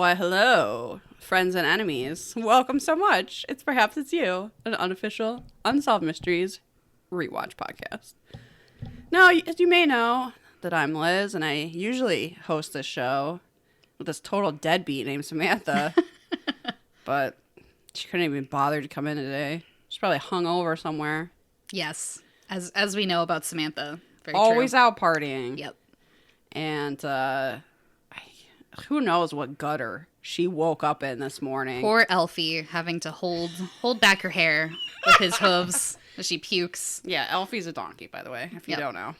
Why, hello, friends and enemies. Welcome so much. It's Perhaps It's You, an unofficial Unsolved Mysteries rewatch podcast. Now, as you may know, that I'm Liz, and I usually host this show with this total deadbeat named Samantha. But she couldn't even bother to come in today. She's probably hungover somewhere. Yes, as we know about Samantha. Very Always true. out partying. Yep. And who knows what gutter she woke up in this morning. Poor Elfie having to hold back her hair with his hooves as she pukes. Yeah, Elfie's a donkey, by the way, if you don't know.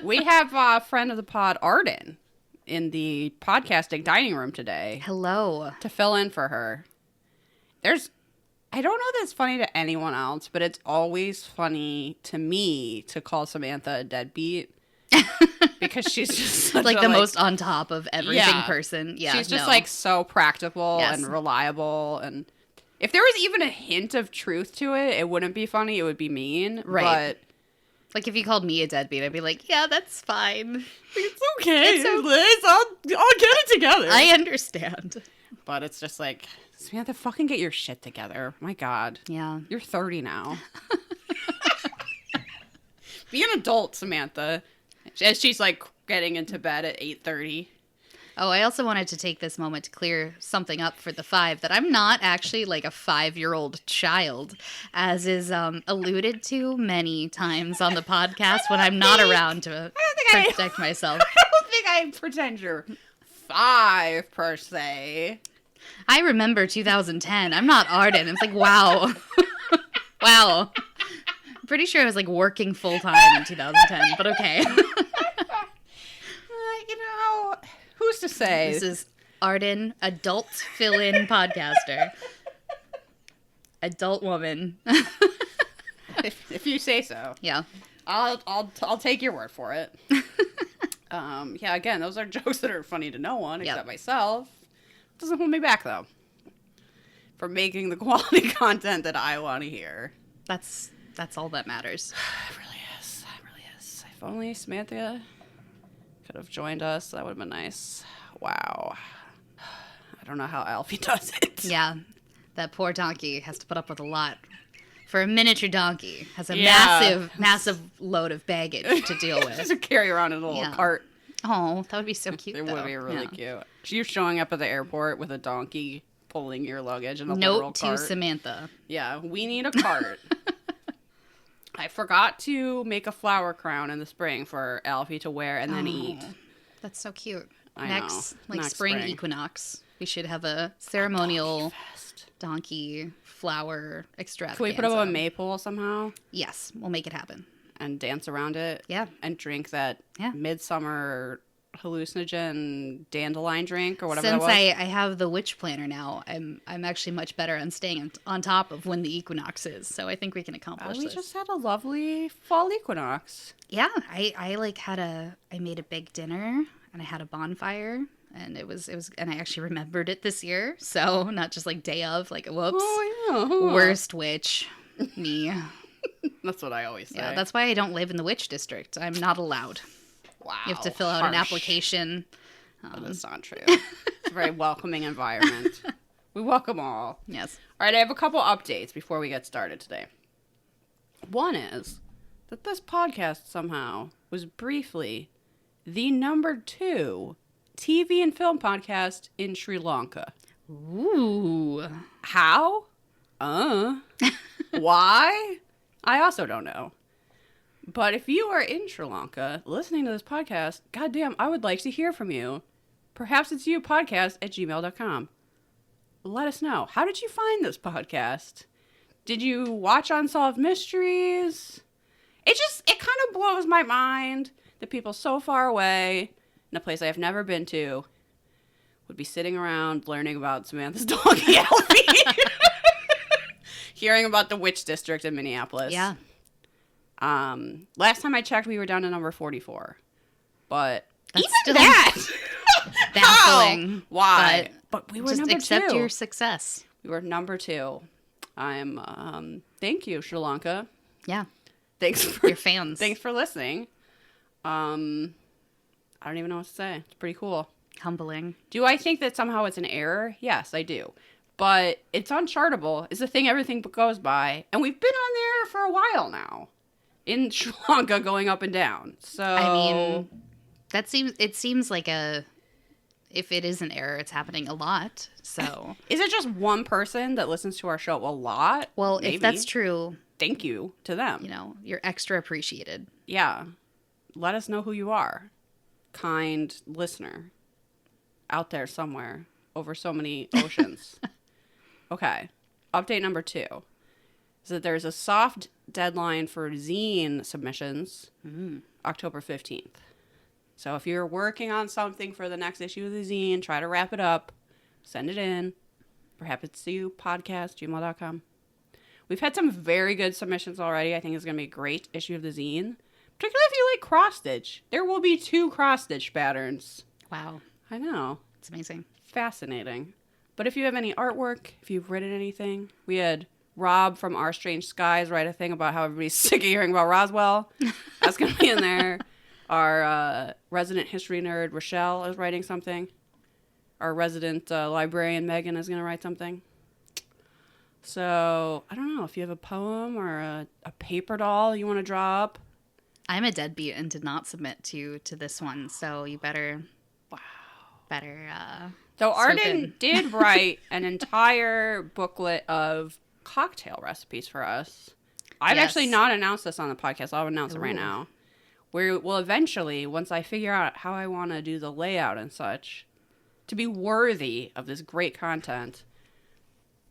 We have a friend of the pod, Arden, in the podcasting dining room today. Hello. To fill in for her. I don't know that it's funny to anyone else, but it's always funny to me to call Samantha a deadbeat. Because she's just such like the most on top of everything person. Yeah, she's just like so practical and reliable. And if there was even a hint of truth to it, it wouldn't be funny. It would be mean. Right. But like if you called me a deadbeat, I'd be like, yeah, that's fine. It's okay, Liz. I'll get it together. I understand. But it's just like, Samantha, fucking get your shit together. My God. Yeah. You're 30 now. Be an adult, Samantha. As she's like getting into bed at 8:30. Oh, I also wanted to take this moment to clear something up for the five, that I'm not actually like a 5-year-old child, as is alluded to many times on the podcast when I'm not around to protect myself. I don't think I pretend you're 5 per se. I remember 2010. I'm not Arden. It's like, wow. Wow. I'm pretty sure I was like working full time in 2010, but okay. Who's to say? This is Arden, adult fill-in podcaster. Adult woman. if you say so. Yeah. I'll take your word for it. Yeah, again, those are jokes that are funny to no one except myself. Doesn't hold me back though. From making the quality content that I want to hear. That's all that matters. It really is. It really is. If only Samantha could have joined us, that would have been nice. Wow. I don't know how Alfie does it. Yeah. That poor donkey has to put up with a lot. For a miniature donkey, has a massive load of baggage to deal with. Just to carry around in a little cart. Oh, that would be so cute. It would be really cute. You're showing up at the airport with a donkey pulling your luggage in a little cart. Note to Samantha. Yeah, we need a cart. I forgot to make a flower crown in the spring for Alfie to wear and then eat. That's so cute. Next spring equinox, we should have a ceremonial donkey flower extravaganza. Can we put up a maypole somehow? Yes, we'll make it happen. And dance around it? Yeah. And drink that midsummer hallucinogen dandelion drink or whatever that was? Since I have the witch planner now, I'm actually much better on staying on top of when the equinox is. So I think we can accomplish this. We just had a lovely fall equinox. Yeah, I made a big dinner and I had a bonfire and it was and I actually remembered it this year. So not just like day of, like whoops. Oh yeah. Worst witch. Me. That's what I always say. Yeah, that's why I don't live in the witch district. I'm not allowed. Wow. You have to fill out an application. That's not true. It's a very welcoming environment. We welcome all. Yes. All right, I have a couple updates before we get started today. One is that this podcast somehow was briefly the number 2 TV and film podcast in Sri Lanka. Ooh. How? Why? I also don't know. But if you are in Sri Lanka listening to this podcast, goddamn, I would like to hear from you. perhapsitsyoupodcast@gmail.com. Let us know. How did you find this podcast? Did you watch Unsolved Mysteries? It kind of blows my mind that people so far away in a place I have never been to would be sitting around learning about Samantha's donkey Elfie. Hearing about the witch district in Minneapolis. Yeah. Last time I checked, we were down to number 44. But That's even still that! baffling. Why? But we were just number 2. accept your success. We were number 2. Thank you, Sri Lanka. Yeah. Thanks for your fans. Thanks for listening. I don't even know what to say. It's pretty cool. Humbling. Do I think that somehow it's an error? Yes, I do. But it's unchartable. It's the thing everything goes by. And we've been on there for a while now. In Sri Lanka going up and down. So I mean, it seems like if it is an error, it's happening a lot. So is it just one person that listens to our show a lot? Well, Maybe. if that's true, thank you to them. You know, you're extra appreciated. Yeah. Let us know who you are. Kind listener. Out there somewhere. Over so many oceans. Okay. Update number 2 is that there's a soft deadline for zine submissions, October 15th. So if you're working on something for the next issue of the zine, try to wrap it up, send it in. perhapsitsyoupodcast@gmail.com. We've had some very good submissions already. I think it's going to be a great issue of the zine. Particularly if you like cross-stitch. There will be 2 cross-stitch patterns. Wow. I know. It's amazing. Fascinating. But if you have any artwork, if you've written anything, we had Rob from Our Strange Skies write a thing about how everybody's sick of hearing about Roswell. That's going to be in there. Our resident history nerd, Rochelle, is writing something. Our resident librarian, Megan, is going to write something. So, I don't know, if you have a poem or a paper doll you want to draw up. I'm a deadbeat and did not submit to this one, so you better... Wow. So Arden did write an entire booklet of cocktail recipes for us. I've actually not announced this on the podcast. I'll announce it right now. We will eventually, once I figure out how I want to do the layout and such, to be worthy of this great content,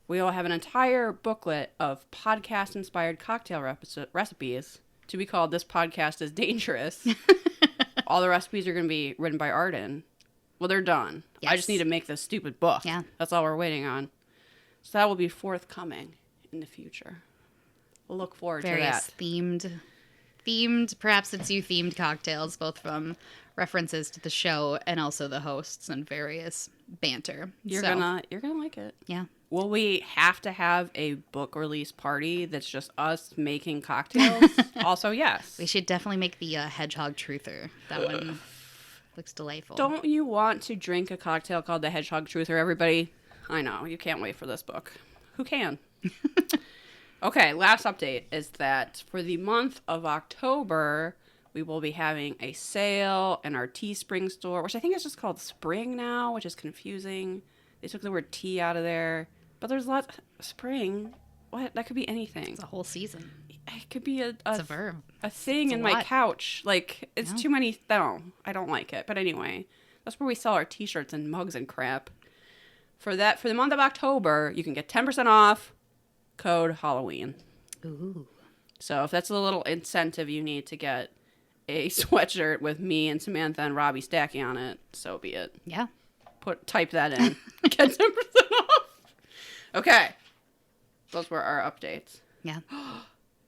we will have an entire booklet of podcast-inspired cocktail recipes to be called This Podcast is Dangerous. All the recipes are going to be written by Arden. Well, they're done. Yes. I just need to make this stupid book. Yeah. That's all we're waiting on. So that will be forthcoming in the future. We'll look forward to that. Themed, perhaps it's you themed cocktails, both from references to the show and also the hosts and various banter. You're gonna like it. Yeah. Will we have to have a book release party that's just us making cocktails? Also, yes. We should definitely make the Hedgehog Truther. That one looks delightful. Don't you want to drink a cocktail called the Hedgehog Truther, everybody? I know. You can't wait for this book. Who can? Okay, last update is that for the month of October, we will be having a sale in our Teespring store, which I think is just called Spring now, which is confusing. They took the word tea out of there. But there's lots... Spring? What? That could be anything. It's a whole season. It could be it's a verb. A thing in my couch. Like, it's too many... No, I don't like it. But anyway, that's where we sell our t-shirts and mugs and crap. For the month of October, you can get 10% off, code Halloween. Ooh. So if that's a little incentive you need to get a sweatshirt with me and Samantha and Robbie Stacky on it, so be it. Yeah. Type that in. Get 10% off. Okay. Those were our updates. Yeah.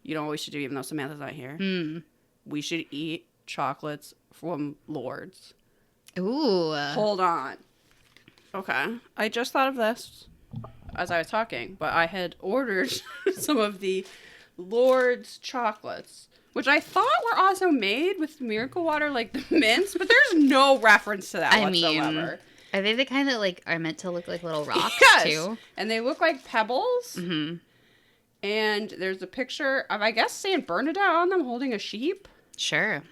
You know what we should do even though Samantha's not here? We should eat chocolates from Lord's. Ooh. Hold on. Okay. I just thought of this as I was talking, but I had ordered some of the Lord's chocolates, which I thought were also made with miracle water, like the mints, but there's no reference to that whatsoever. Are they the kind that are meant to look like little rocks too? And they look like pebbles. Mm-hmm. And there's a picture of, I guess, Saint Bernadette on them holding a sheep. Sure.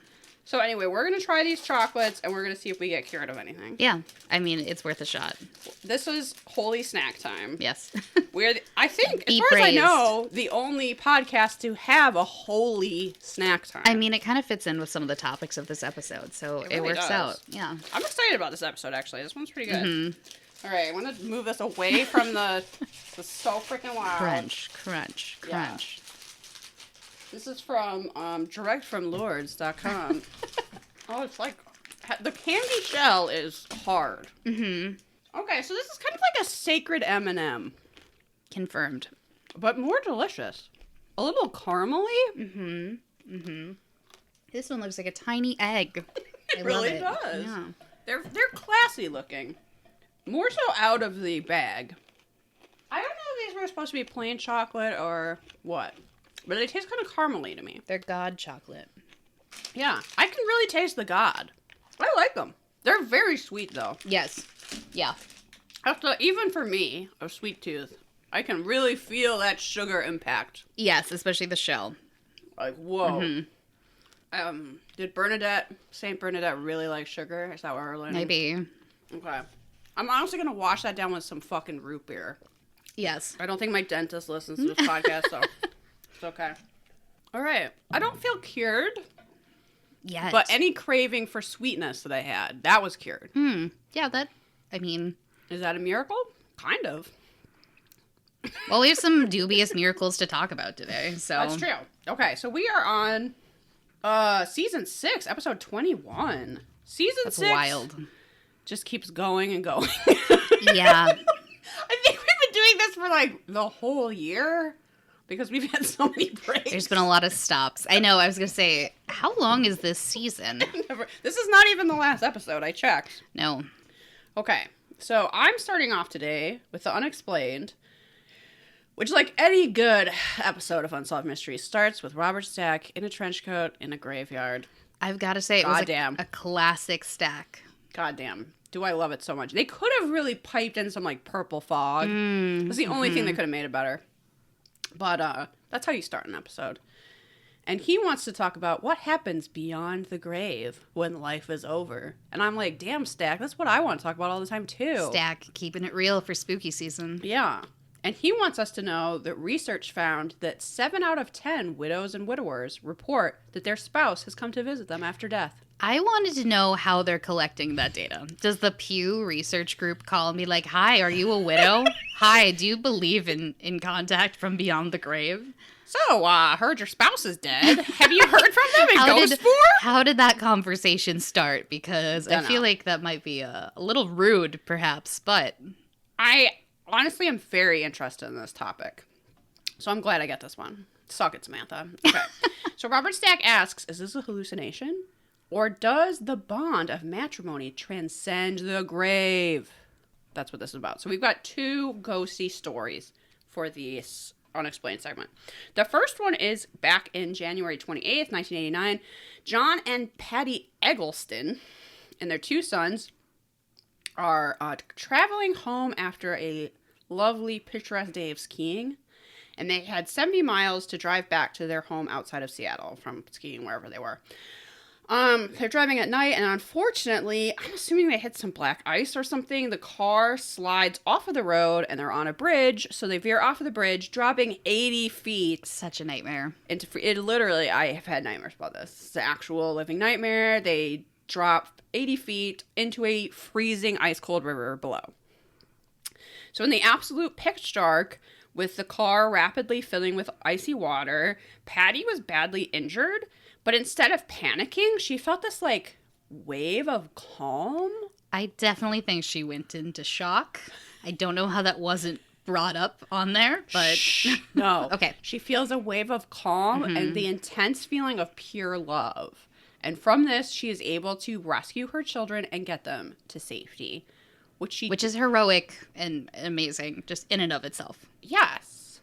So anyway, we're going to try these chocolates, and we're going to see if we get cured of anything. Yeah. I mean, it's worth a shot. This is holy snack time. Yes. We're, I think, as far as I know, the only podcast to have a holy snack time. I mean, it kind of fits in with some of the topics of this episode, so it works out. Yeah. I'm excited about this episode, actually. This one's pretty good. Mm-hmm. All right, I'm going to move this away from the so freaking loud. Crunch. Yeah. This is from direct from lords.com. Oh, it's like the candy shell is hard. Mm-hmm. Okay, so this is kind of like a sacred M&M. Confirmed. But more delicious. A little caramely. Mm-hmm. Mm-hmm. This one looks like a tiny egg. It really does. Yeah. They're classy looking. More so out of the bag. I don't know if these were supposed to be plain chocolate or what. But they taste kind of caramely to me. They're God chocolate. Yeah. I can really taste the God. I like them. They're very sweet, though. Yes. Yeah. Even for me, a sweet tooth, I can really feel that sugar impact. Yes, especially the shell. Like, whoa. Did Saint Bernadette really like sugar? Is that what we're learning? Maybe. Okay. I'm honestly going to wash that down with some fucking root beer. Yes. I don't think my dentist listens to this podcast, so it's okay. All right. I don't feel cured. Yes. But any craving for sweetness that I had, that was cured. Yeah, Is that a miracle? Kind of. Well, we have some dubious miracles to talk about today, so. That's true. Okay, so we are on season 6, episode 21. That's 6. Wild. Just keeps going and going. Yeah. I think we've been doing this for like the whole year because we've had so many breaks. There's been a lot of stops. I know, I was going to say, how long is this season? This is not even the last episode. I checked. No. Okay, so I'm starting off today with the unexplained, which, like any good episode of Unsolved Mysteries, starts with Robert Stack in a trench coat in a graveyard. I've got to say, it was a classic Stack. Goddamn. Do I love it so much. They could have really piped in some, like, purple fog. That's the only thing that could have made it better. But that's how you start an episode. And he wants to talk about what happens beyond the grave when life is over. And I'm like, damn, Stack, that's what I want to talk about all the time, too. Stack, keeping it real for spooky season. Yeah. And he wants us to know that research found that 7 out of 10 widows and widowers report that their spouse has come to visit them after death. I wanted to know how they're collecting that data. Does the Pew Research Group call and be like, hi, are you a widow? Hi, do you believe in contact from beyond the grave? So, heard your spouse is dead. Have you heard from them in ghost form? How did that conversation start? Because I feel like that might be a little rude, perhaps, but... I honestly am very interested in this topic. So I'm glad I get this one. Suck it, Samantha. Okay. So Robert Stack asks, is this a hallucination? Or does the bond of matrimony transcend the grave? That's what this is about. So we've got 2 ghosty stories for this unexplained segment. The first one is back in January 28th, 1989. John and Patty Eggleston and their 2 sons are traveling home after a lovely, picturesque day of skiing. And they had 70 miles to drive back to their home outside of Seattle from skiing wherever they were. They're driving at night, and unfortunately, I'm assuming they hit some black ice or something. The car slides off of the road, and they're on a bridge, so they veer off of the bridge, dropping 80 feet. Such a nightmare. It literally, I have had nightmares about this. It's an actual living nightmare. They drop 80 feet into a freezing ice-cold river below. So in the absolute pitch dark, with the car rapidly filling with icy water, Patty was badly injured. But instead of panicking, she felt this, like, wave of calm. I definitely think she went into shock. I don't know how that wasn't brought up on there, but... No. Okay. She feels a wave of calm and the intense feeling of pure love. And from this, she is able to rescue her children and get them to safety. Which is heroic and amazing, just in and of itself. Yes.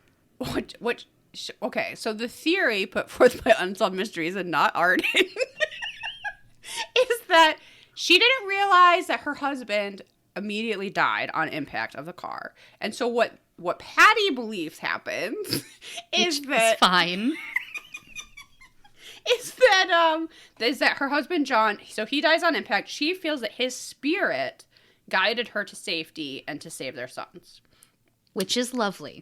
Okay, so the theory put forth by Unsolved Mysteries and not Arden is that she didn't realize that her husband immediately died on impact of the car. And so what Patty believes happens is that... fine. is that her husband, John, so he dies on impact. She feels that his spirit guided her to safety and to save their sons. Which is lovely.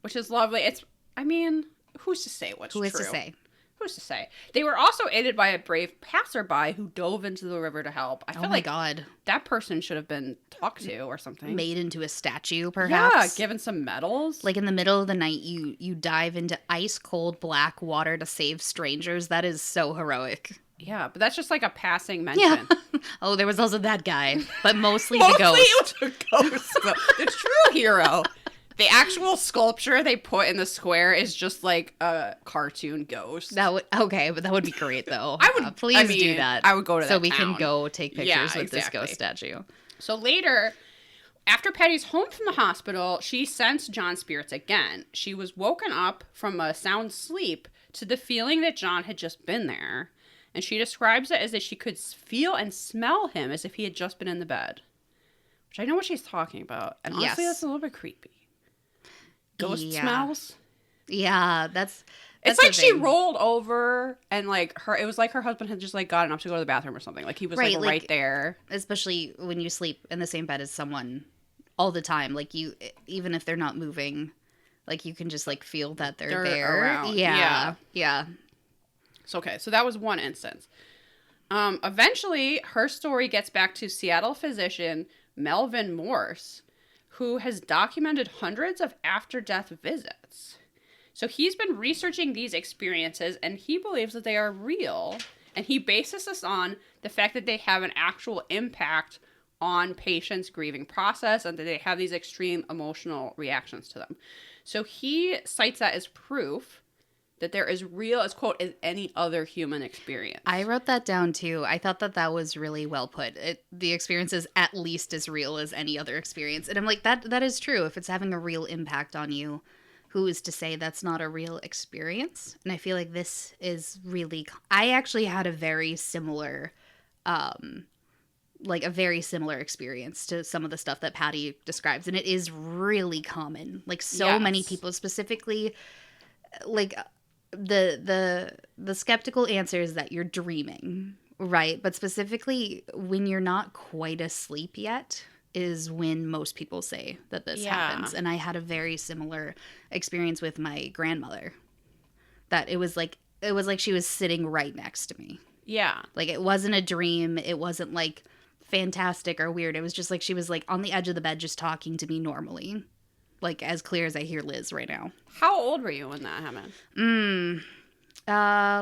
It's... I mean, who's to say what's true? Who is to say? Who's to say? They were also aided by a brave passerby who dove into the river to help. I feel like God, that person should have been talked to or something. Made into a statue, perhaps. Yeah, given some medals. Like in the middle of the night, you dive into ice cold black water to save strangers. That is so heroic. Yeah, but that's just like a passing mention. Yeah. Oh, there was also that guy, but mostly the ghost. Mostly it was a ghost. The true hero. The actual sculpture they put in the square is just like a cartoon ghost. But that would be great though. Please do that. I would go to that so we town. can go take pictures with this ghost statue. So later, after Patty's home from the hospital, she sensed John's spirits again. She was woken up from a sound sleep to the feeling that John had just been there. And she describes it as that she could feel and smell him as if he had just been in the bed. Which I know what she's talking about. And honestly, that's a little bit creepy. Ghost smells. Yeah, that's it's like she rolled over and like it was like her husband had just like gotten up to go to the bathroom or something. Like he was like right there. Especially when you sleep in the same bed as someone all the time. Like you, even if they're not moving, like you can just like feel that they're there. Around. Yeah. So, okay, so that was one instance. Eventually, her story gets back to Seattle physician Melvin Morse, who has documented hundreds of after-death visits. So he's been researching these experiences, and he believes that they are real, and he bases this on the fact that they have an actual impact on patients' grieving process, and that they have these extreme emotional reactions to them. So he cites that as proof that they're as real as, quote, as any other human experience. I wrote that down too. I thought that was really well put. The experience is at least as real as any other experience. And I'm like, that is true. If it's having a real impact on you, who is to say that's not a real experience? And I feel like this is really... I actually had a very similar... a very similar experience to some of the stuff that Patty describes. And it is really common. Like, so many people, specifically, like... The skeptical answer is that you're dreaming, right? But specifically, when you're not quite asleep yet is when most people say that this happens. And I had a very similar experience with my grandmother. That it was like she was sitting right next to me. Yeah. Like, it wasn't a dream. It wasn't like fantastic or weird. It was just like she was like on the edge of the bed just talking to me normally. Like, as clear as I hear Liz right now. How old were you when that happened?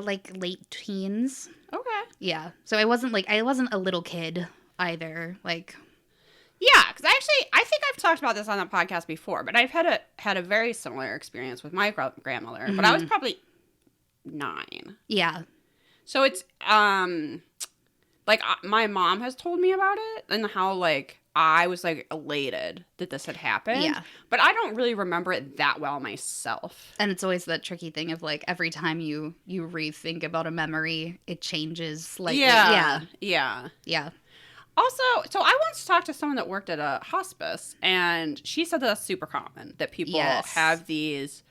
Like late teens. Okay. Yeah. So I wasn't a little kid either. Like, yeah, because I think I've talked about this on the podcast before, but I've had a very similar experience with my grandmother, but I was probably 9. Yeah. So it's like my mom has told me about it and how like I was like elated that this had happened. Yeah. But I don't really remember it that well myself. And it's always that tricky thing of like every time you rethink about a memory, it changes. Like, yeah. Also, so I once talked to someone that worked at a hospice, and she said that's super common, that people have these,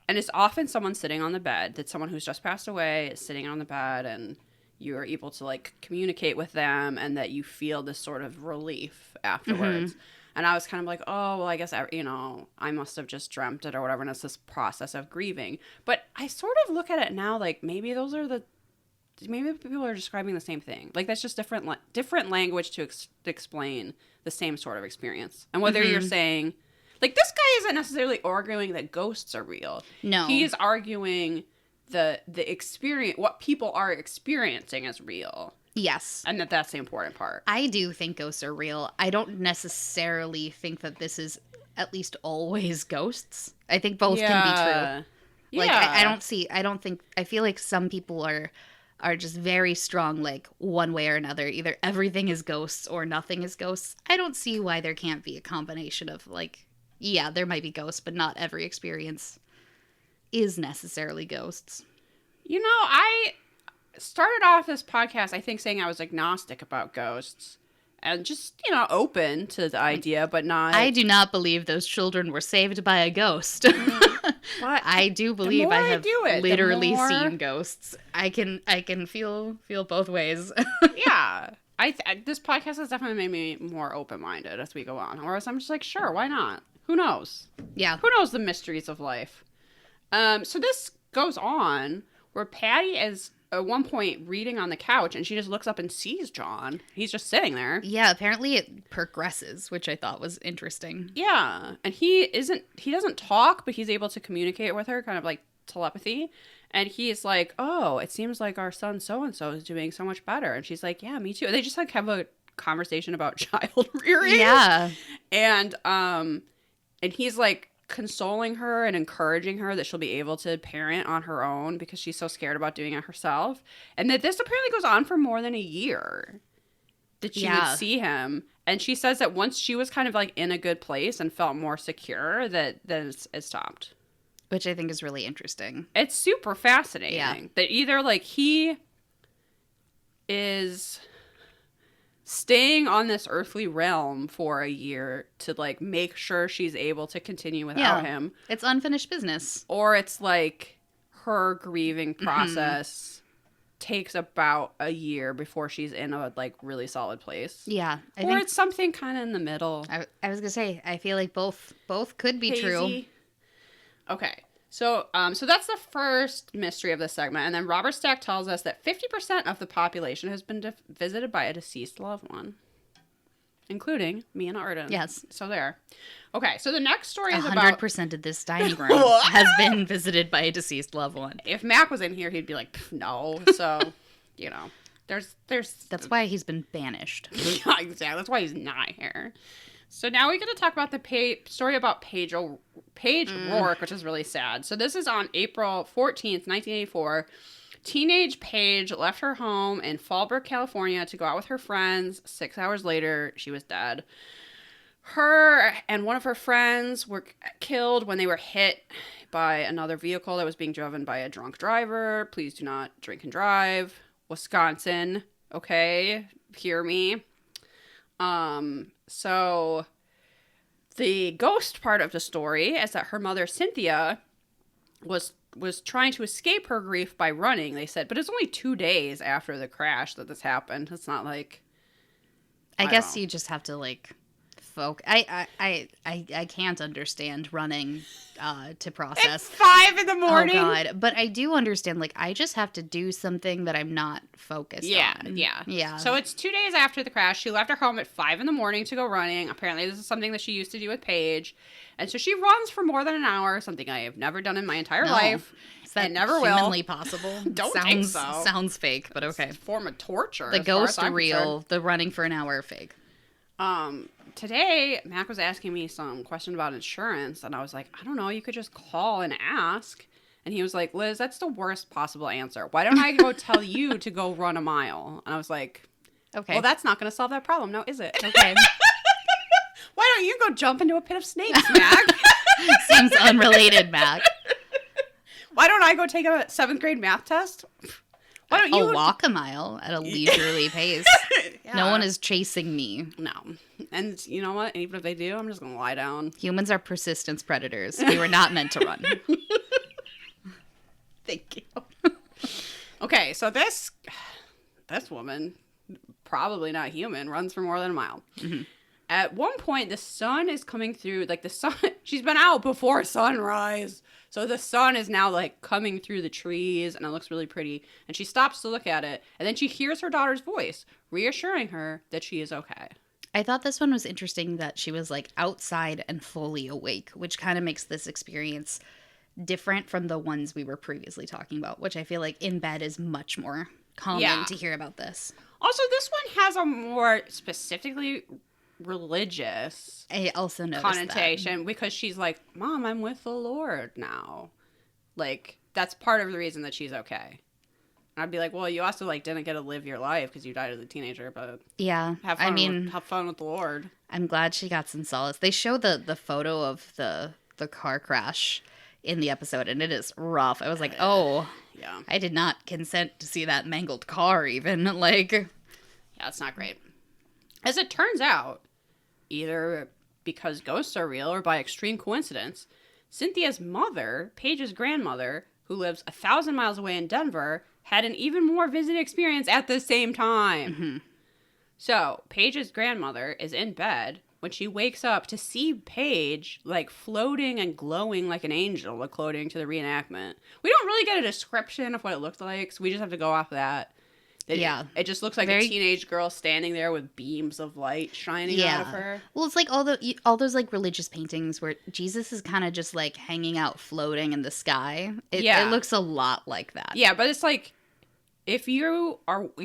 and it's often someone sitting on the bed, that someone who's just passed away is sitting on the bed, and you are able to like communicate with them, and that you feel this sort of relief afterwards. Mm-hmm. And I was kind of like, oh, well, I guess, I must have just dreamt it or whatever, and it's this process of grieving. But I sort of look at it now like maybe maybe people are describing the same thing. Like, that's just different language to explain the same sort of experience. And whether you're saying, like, this guy isn't necessarily arguing that ghosts are real. No. He is arguing the experience, what people are experiencing as real. Yes. And that's the important part. I do think ghosts are real. I don't necessarily think that this is at least always ghosts. I think both can be true. Like, I feel like some people are just very strong, like, one way or another. Either everything is ghosts or nothing is ghosts. I don't see why there can't be a combination of, like, yeah, there might be ghosts, but not every experience is necessarily ghosts. You know, I started off this podcast, I think, saying I was agnostic about ghosts. And just, open to the idea, but not... I do not believe those children were saved by a ghost. But I do believe I have literally seen ghosts. I can feel both ways. Yeah. This podcast has definitely made me more open-minded as we go on. Whereas I'm just like, sure, why not? Who knows? Yeah. Who knows the mysteries of life? So this goes on where Patty is at one point reading on the couch, and she just looks up and sees John. He's just sitting there. Yeah, apparently it progresses, which I thought was interesting. Yeah, and he doesn't talk, but he's able to communicate with her, kind of like telepathy. And he's like, oh, it seems like our son so-and-so is doing so much better. And she's like, yeah, me too. And they just like have a conversation about child rearing. Yeah. And he's like consoling her and encouraging her that she'll be able to parent on her own because she's so scared about doing it herself. And that this apparently goes on for more than a year that she would see him. And she says that once she was kind of like in a good place and felt more secure, that it stopped. Which I think is really interesting. It's super fascinating. Yeah. That either like he is staying on this earthly realm for a year to, like, make sure she's able to continue without him. It's unfinished business. Or it's, like, her grieving process takes about a year before she's in a, like, really solid place. Yeah. I think it's something kind of in the middle. I was going to say, I feel like both could be true. Okay. So that's the first mystery of this segment. And then Robert Stack tells us that 50% of the population has been visited by a deceased loved one, including me and Arden. Yes. So there. Okay, so the next story is 100% of this dining room has been visited by a deceased loved one. If Mac was in here, he'd be like, no. So, you know, there's... That's why he's been banished. Yeah, exactly. That's why he's not here. So now we get to talk about the story about Paige Rourke, which is really sad. So this is on April 14th, 1984. Teenage Paige left her home in Fallbrook, California to go out with her friends. 6 hours later, she was dead. Her and one of her friends were killed when they were hit by another vehicle that was being driven by a drunk driver. Please do not drink and drive. Wisconsin, okay? Hear me. So the ghost part of the story is that her mother, Cynthia, was trying to escape her grief by running, they said. But it's only 2 days after the crash that this happened. It's not like... I guess you just have to, like... I can't understand running to process. It's 5 in the morning. Oh God! But I do understand. Like, I just have to do something that I'm not focused on. Yeah. So it's 2 days after the crash. She left her home at 5 in the morning to go running. Apparently, this is something that she used to do with Paige, and so she runs for more than an hour. Something I have never done in my entire life. Is that never humanly possible? Don't think so. Sounds fake, but okay. It's a form of torture. The ghost real. The running for an hour fake. Today, Mac was asking me some question about insurance, and I was like, I don't know, you could just call and ask. And he was like, Liz, that's the worst possible answer. Why don't I go tell you to go run a mile? And I was like, okay. Well, that's not going to solve that problem, now is it? Okay. Why don't you go jump into a pit of snakes, Mac? Seems unrelated, Mac. Why don't I go take a 7th grade math test? Why don't you walk a mile at a leisurely pace? Yeah. No one is chasing me. No. And you know what? Even if they do, I'm just going to lie down. Humans are persistence predators. We were not meant to run. Thank you. Okay, so this woman, probably not human, runs for more than a mile. Mm-hmm. At one point, the sun is coming through, like the sun, she's been out before sunrise. So the sun is now, like, coming through the trees, and it looks really pretty. And she stops to look at it, and then she hears her daughter's voice, reassuring her that she is okay. I thought this one was interesting that she was, like, outside and fully awake, which kind of makes this experience different from the ones we were previously talking about, which I feel like in bed is much more common to hear about this. Also, this one has a more specifically religious connotation because she's like, Mom, I'm with the Lord now. Like, that's part of the reason that she's okay. And I'd be like, well, you also, like, didn't get to live your life because you died as a teenager, but have fun with the Lord. I'm glad she got some solace. They show the photo of the car crash in the episode, and it is rough. I was like, oh, yeah, I did not consent to see that mangled car even. Like, yeah, it's not great. As it turns out, either because ghosts are real or by extreme coincidence, Cynthia's mother, Paige's grandmother, who lives 1,000 miles away in Denver, had an even more vivid experience at the same time. Mm-hmm. So, Paige's grandmother is in bed when she wakes up to see Paige, like, floating and glowing like an angel, according to the reenactment. We don't really get a description of what it looked like, so we just have to go off that. It just looks like a teenage girl standing there with beams of light shining out of her. Well, it's like all those like religious paintings where Jesus is kind of just like hanging out, floating in the sky. It looks a lot like that. Yeah, but it's like if you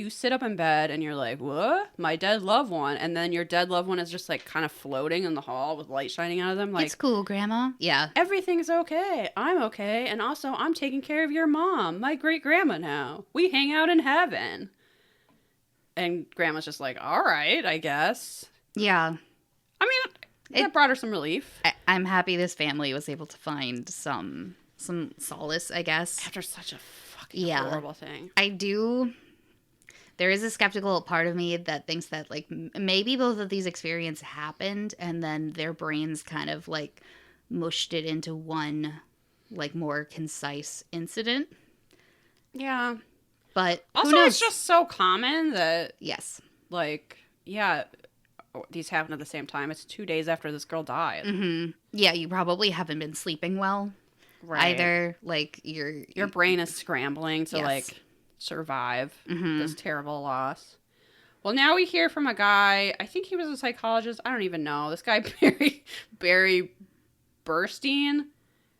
sit up in bed and you're like, what? My dead loved one, and then your dead loved one is just like kind of floating in the hall with light shining out of them. Like, it's cool, Grandma. Yeah. Everything's okay. I'm okay. And also, I'm taking care of your mom, my great grandma now. We hang out in heaven. And Grandma's just like, all right, I guess. Yeah. I mean, that brought her some relief. I'm happy this family was able to find some solace, I guess. After such a fucking horrible thing. I do. there is a skeptical part of me that thinks that, like, maybe both of these experiences happened and then their brains kind of, like, mushed it into one, like, more concise incident. Yeah. But who also, knows? it's just so common that, Yes. like, yeah, these happen at the same time. It's 2 days after this girl died. Mm-hmm. Yeah, you probably haven't been sleeping well either. Like, your brain is scrambling to, Yes. like, survive this terrible loss. Well, now we hear from a guy, I think he was a psychologist. I don't even know. This guy, Barry Burstein,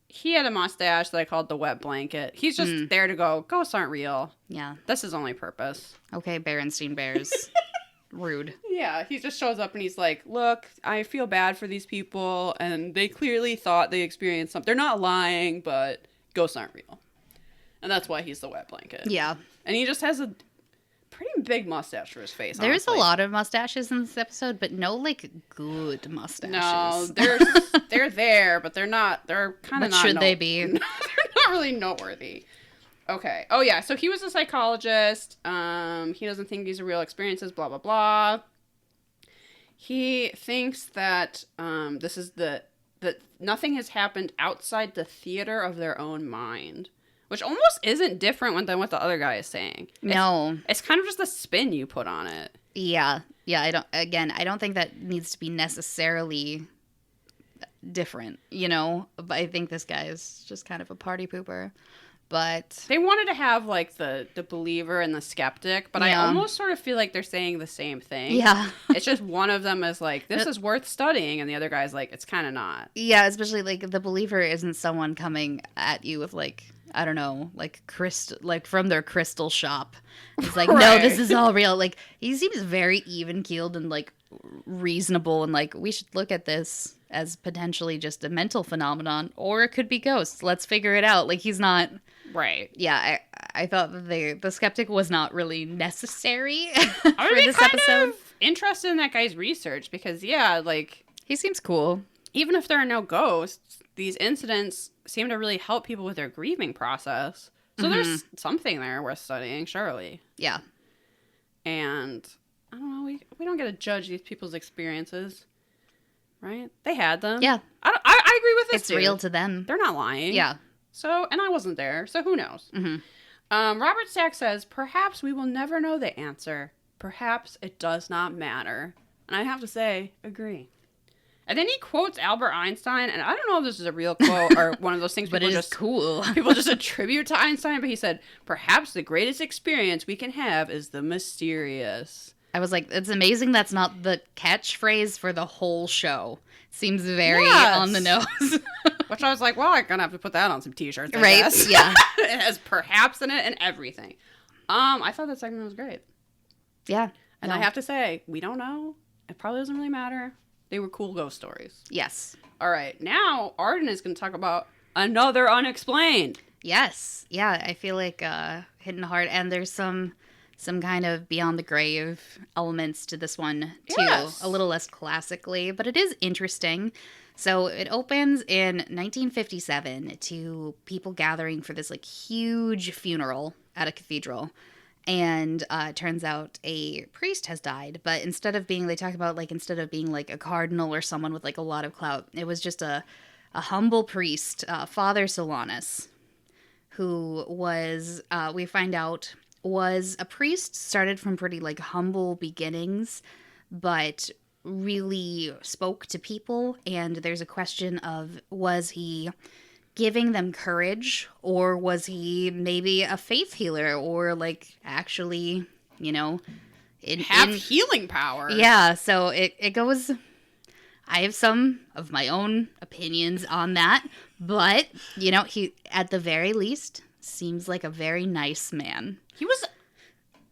he had a mustache that I called the wet blanket. He's just there to go, ghosts aren't real. Yeah. That's his only purpose. Okay, Berenstein Bears. Rude. Yeah, he just shows up and he's like, look, I feel bad for these people, and they clearly thought they experienced something. They're not lying, but ghosts aren't real. And that's why he's the wet blanket. Yeah. And he just has a pretty big mustache for his face, There's honestly. a lot of mustaches in this episode, but no, like, good mustaches. No, they're there, but they're not, they're kind of But not. should they be? They're not really noteworthy. Okay. Oh, yeah. So he was a psychologist. He doesn't think these are real experiences, blah, blah, blah. He thinks that this is that nothing has happened outside the theater of their own mind, which almost isn't different than what the other guy is saying. No. It's kind of just the spin you put on it. Yeah. Yeah, I don't think that needs to be necessarily different, you know? But I think this guy is just kind of a party pooper. But They wanted to have, like, the believer and the skeptic, but Yeah. I almost sort of feel like they're saying the same thing. yeah. It's just one of them is like, this is worth studying, and the other guy's like, it's kind of not. Yeah, especially, like, the believer isn't someone coming at you with, like, I don't know, like, from their crystal shop. It's like, no, Right. this is all real. Like, he seems very even-keeled and, like, reasonable, and, like, we should look at this as potentially just a mental phenomenon, or it could be ghosts. Let's figure it out. Like, he's not... Right. Yeah, I thought that the skeptic was not really necessary I for would be this kind episode. of interested in that guy's research because, yeah, like, He seems cool. even if there are no ghosts, these incidents seem to really help people with their grieving process. So there's something there worth studying, surely. Yeah. And I don't know, we don't get to judge these people's experiences, right? They had them. Yeah. I agree with this. It's dude. real to them. They're not lying. Yeah. So, and I wasn't there, so who knows? Robert Stack says, perhaps we will never know the answer. Perhaps it does not matter. And I have to say, agree. And then he quotes Albert Einstein, and I don't know if this is a real quote or one of those things But people it is just cool. people just attribute to Einstein, but he said, perhaps the greatest experience we can have is the mysterious. I was like, it's amazing that's not the catchphrase for the whole show. Seems very Yes. on the nose. Which I was like, well, I'm going to have to put that on some t-shirts, I Right? guess. Yeah. It has perhaps in it and everything. I thought that segment was great. Yeah. And No. I have to say, we don't know. It probably doesn't really matter. They were cool ghost stories. Yes. All right. Now, Arden is going to talk about another unexplained. Yes. Yeah, I feel like hitting hard. And there's some kind of beyond the grave elements to this one, too. Yes. A little less classically, but it is interesting. So it opens in 1957 to people gathering for this, like, huge funeral at a cathedral. And it turns out a priest has died. But instead of being, they talk about, like, instead of being, like, a cardinal or someone with, like, a lot of clout, it was just a humble priest, Father Solanus, who was, we find out, was a priest, started from pretty, like, humble beginnings, but really spoke to people. And there's a question of, was he giving them courage, or was he maybe a faith healer, or, like, actually, you know, Have healing power. Yeah, so it goes... I have some of my own opinions on that, but, you know, he, at the very least, seems like a very nice man. He was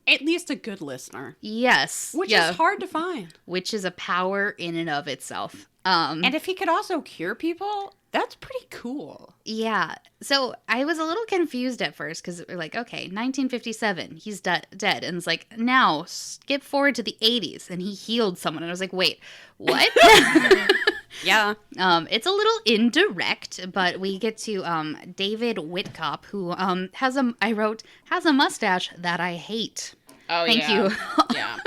at least a good listener. Yes. Which yeah, is hard to find. which is a power in and of itself. And if he could also cure people, that's pretty cool. Yeah. So I was a little confused at first because we're like, okay, 1957, he's dead. And it's like, now skip forward to the 80s and he healed someone. And I was like, wait, what? Yeah. It's a little indirect, but we get to David Whitcop, who has a mustache that I hate. Oh, Thank yeah. you. Yeah.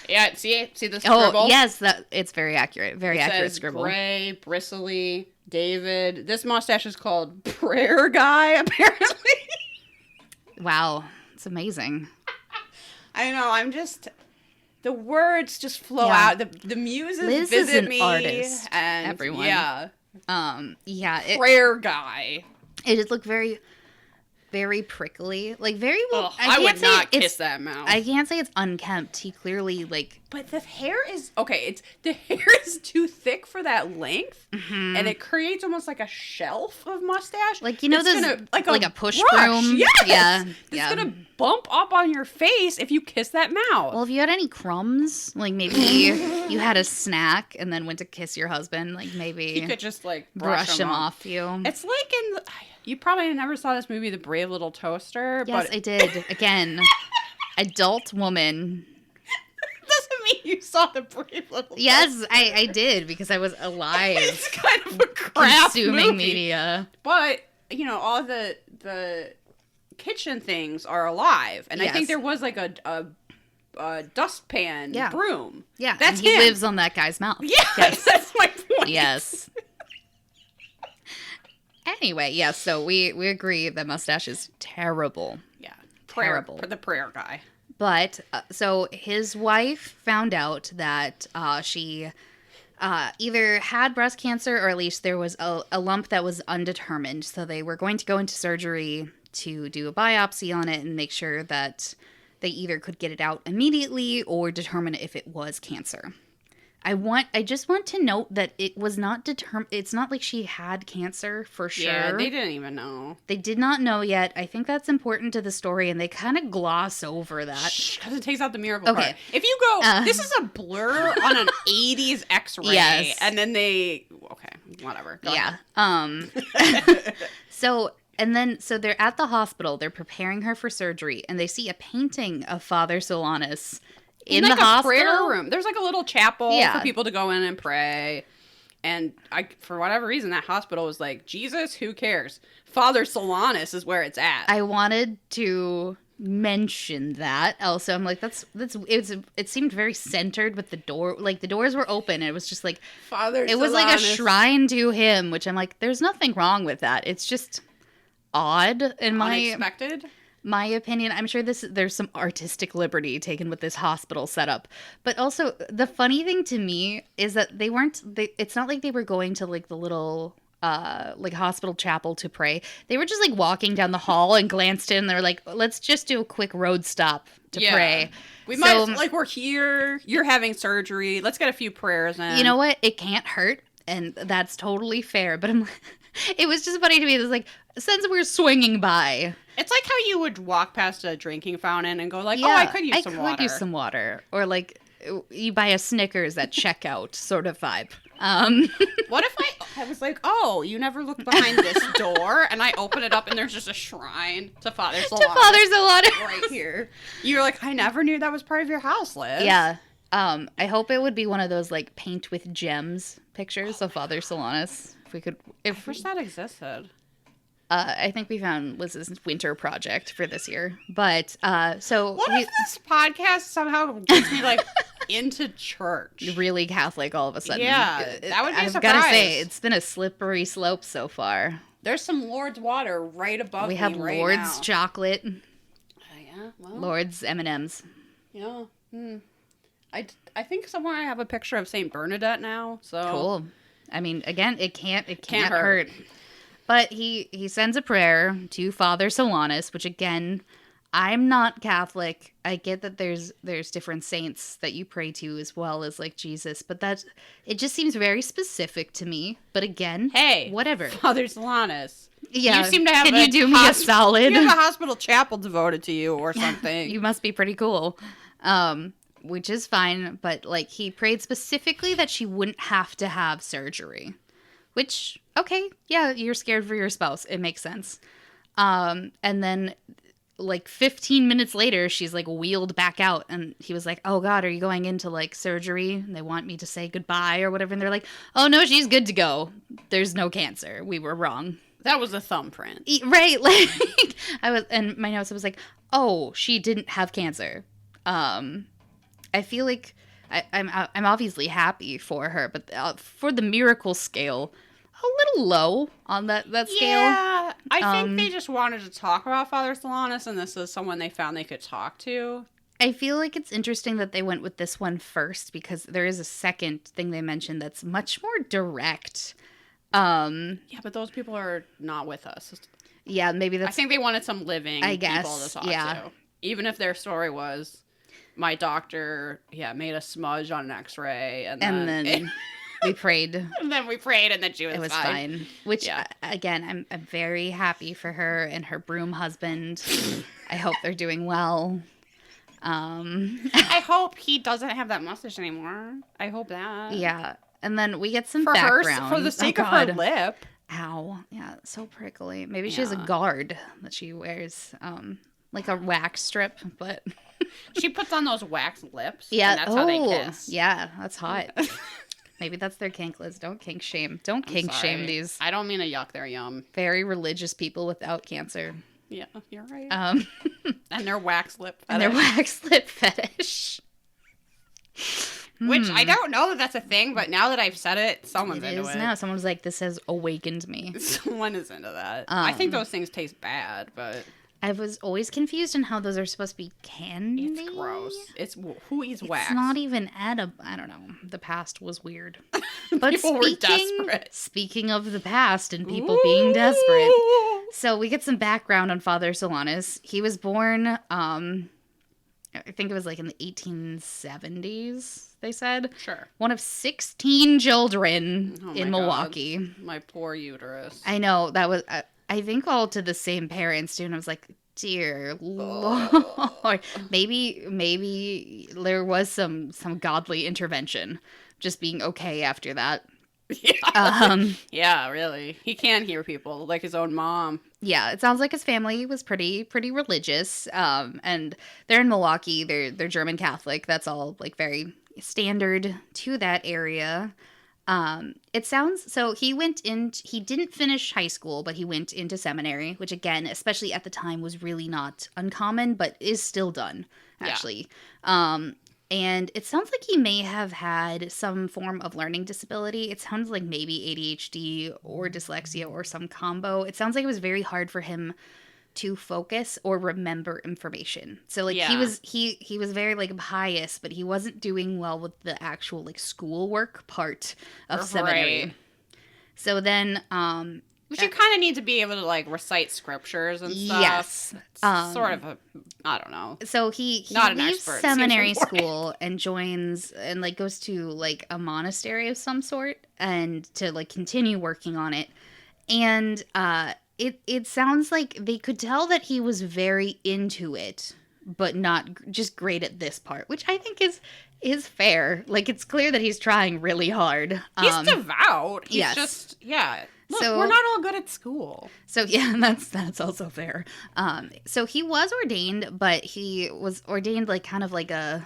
Yeah, see the scribble? Oh, yes, it's very accurate. Very accurate says scribble. Gray, bristly, David. This mustache is called Prayer Guy, apparently. Wow. It's amazing. I know, I'm just... The words just flow out. The muses Liz visit is an me. artist, And everyone. Yeah. Yeah. Prayer Guy. It did look very, very prickly. Like, very well. I would not kiss that mouth. I can't say it's unkempt. He clearly, like... But the hair is... Okay, the hair is too thick for that length. Mm-hmm. And it creates almost like a shelf of mustache. Like, you know, like a push broom? Yes! Yeah. It's going to bump up on your face if you kiss that mouth. Well, if you had any crumbs, like maybe you had a snack and then went to kiss your husband, like maybe... You could just, like, brush him off you. It's like in... You probably never saw this movie, The Brave Little Toaster. Yes, but... I did. Again, adult woman. Doesn't mean you saw The Brave Little Toaster. Yes, I did because I was alive. It's kind of a crap consuming movie. media. But, you know, all the kitchen things are alive. And I think there was like a dustpan broom. Yeah, That's and he him. lives on that guy's mouth. Yes, that's my point. Yes. Anyway, yes, so we agree that mustache is terrible. Yeah. Terrible. The prayer guy. But, so his wife found out that she either had breast cancer or at least there was a lump that was undetermined. So they were going to go into surgery to do a biopsy on it and make sure that they either could get it out immediately or determine if it was cancer. I just want to note that it was not determined. It's not like she had cancer for sure. Yeah, they didn't even know. They did not know yet. I think that's important to the story, and they kind of gloss over that. Because it takes out the miracle part. If you go, this is a blur on an 80s X-ray. Yes. And then they, okay, whatever. Go ahead. So they're at the hospital. They're preparing her for surgery, and they see a painting of Father Solanus in like the hospital. Prayer room. There's like a little chapel for people to go in and pray. And for whatever reason, that hospital was like, Jesus, who cares? Father Solanus is where it's at. I wanted to mention that. Also, I'm like, it seemed very centered with the door. Like the doors were open. And it was just like Father Solanus. It was like a shrine to him, which I'm like, there's nothing wrong with that. It's just odd in unexpected. My opinion. I'm sure there's some artistic liberty taken with this hospital setup. But also, the funny thing to me is that it's not like they were going to like the little like hospital chapel to pray. They were just like walking down the hall and glanced in. They're like, let's just do a quick road stop to pray. We might, like, we're here. You're having surgery. Let's get a few prayers in. You know what? It can't hurt. And that's totally fair. But it was just funny to me. It was like, since we're swinging by. It's like how you would walk past a drinking fountain and go like, I could use some water. I could use some water. Or like, you buy a Snickers at checkout sort of vibe. What if I was like, oh, you never looked behind this door? And I open it up and there's just a shrine to Father Solanus. To Father Solanus. Right here. You're like, I never knew that was part of your house, Liz. Yeah. I hope it would be one of those like paint with gems pictures of Father Solanus. I wish that existed. I think we found Liz's winter project for this year. But so what if this podcast somehow gets me like into church? Really Catholic all of a sudden. Yeah, that would be a surprise. I've got to say, it's been a slippery slope so far. There's some Lord's water right above me right now. We have Lord's chocolate. Yeah, well. Lord's M&Ms. Yeah. I think somewhere I have a picture of St. Bernadette now. So cool. I mean, again, it can't hurt. But he sends a prayer to Father Solanus, which again, I'm not Catholic. I get that there's different saints that you pray to as well as like Jesus, but it just seems very specific to me. But again, hey, whatever. Father Solanus. Yeah. You seem to have Can you do me a solid? You have a hospital chapel devoted to you or something. You must be pretty cool. Which is fine, but like he prayed specifically that she wouldn't have to have surgery. Which, okay, yeah, you're scared for your spouse. It makes sense. And then, like, 15 minutes later, she's, like, wheeled back out. And he was like, oh, God, are you going into, like, surgery? And they want me to say goodbye or whatever. And they're like, oh, no, she's good to go. There's no cancer. We were wrong. That was a thumbprint. Right. Like, and my notes was like, oh, she didn't have cancer. I feel like I'm obviously happy for her, but for the miracle scale, a little low on that scale. Yeah, I think they just wanted to talk about Father Solanus, and this is someone they found they could talk to. I feel like it's interesting that they went with this one first, because there is a second thing they mentioned that's much more direct. Yeah, but those people are not with us. Yeah, maybe that's... I think they wanted some living people to talk to. Even if their story was, my doctor, made a smudge on an x-ray, and then we prayed. And then we prayed, and then she was fine. It was fine. Which, again, I'm very happy for her and her broom husband. I hope they're doing well. I hope he doesn't have that mustache anymore. I hope that. Yeah. And then we get some background. For the sake of her lip. Ow. Yeah, so prickly. Maybe she has a guard that she wears. Like a wax strip, but... She puts on those wax lips. Yeah. And that's how they kiss. Yeah, that's hot. Maybe that's their kink, Liz. Don't kink shame. Don't kink shame these... I don't mean to yuck their yum. Very religious people without cancer. Yeah, you're right. And their wax lip fetish. And their wax lip fetish. Which I don't know that that's a thing, but now that I've said it, someone's into it. Now someone's like, this has awakened me. Someone is into that. I think those things taste bad, but... I was always confused on how those are supposed to be candy. It's gross. Who eats wax? It's not even edible. I don't know. The past was weird. But people were desperate. Speaking of the past and people being desperate, so we get some background on Father Solanus. He was born, I think it was like in the 1870s, they said. Sure. One of 16 children in Milwaukee. God. My poor uterus. I know. That was... I think all to the same parents too, and I was like, dear Lord. Maybe there was some godly intervention, just being okay after that. Yeah. Yeah, really. He can hear people, like his own mom. Yeah, it sounds like his family was pretty religious. And they're in Milwaukee. They're German Catholic. That's all like very standard to that area. It sounds, so he didn't finish high school, but he went into seminary, which again, especially at the time, was really not uncommon, but is still done, actually. Yeah. And it sounds like he may have had some form of learning disability. It sounds like maybe ADHD or dyslexia or some combo. It sounds like it was very hard for him to focus or remember information. So like he was very like pious, but he wasn't doing well with the actual like schoolwork part of seminary. Right. So then which you kind of need to be able to like recite scriptures and stuff. Yes. It's sort of I don't know. So he not leaves an expert. Seminary school and joins and like goes to like a monastery of some sort and to like continue working on it. And It sounds like they could tell that he was very into it, but not just great at this part, which I think is fair. Like, it's clear that he's trying really hard. He's devout. He's just, look, we're not all good at school. So, yeah, that's also fair. So he was ordained, but he was ordained like kind of like a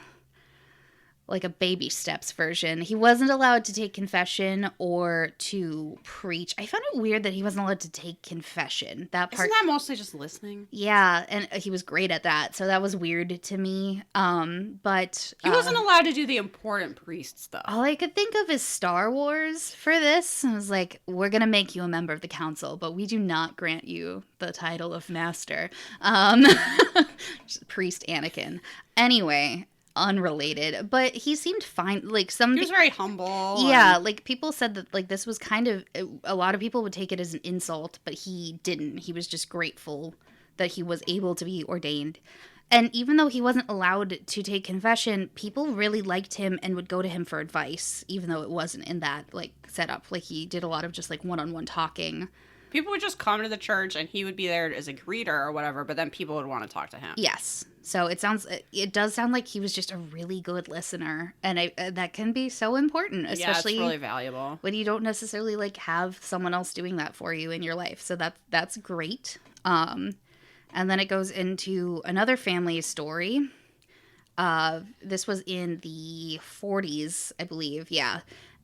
baby steps version. He wasn't allowed to take confession or to preach. I found it weird that he wasn't allowed to take confession. That part. Isn't that mostly just listening? Yeah, and he was great at that. So that was weird to me. But he wasn't allowed to do the important priest stuff. All I could think of is Star Wars for this. I was like, we're going to make you a member of the council, but we do not grant you the title of master. Priest Anakin. Anyway, unrelated, but he seemed fine. Like he was very humble. Yeah, like people said that like this was kind of, a lot of people would take it as an insult, but he didn't. He was just grateful that he was able to be ordained. And even though he wasn't allowed to take confession, people really liked him and would go to him for advice, even though it wasn't in that like setup. Like he did a lot of just like one-on-one talking. People would just come to the church and he would be there as a greeter or whatever, but then people would want to talk to him. Yes. So it does sound like he was just a really good listener, and that can be so important, especially it's really valuable when you don't necessarily like have someone else doing that for you in your life. So that's great. And then it goes into another family story. This was in the 40s, I believe. Yeah.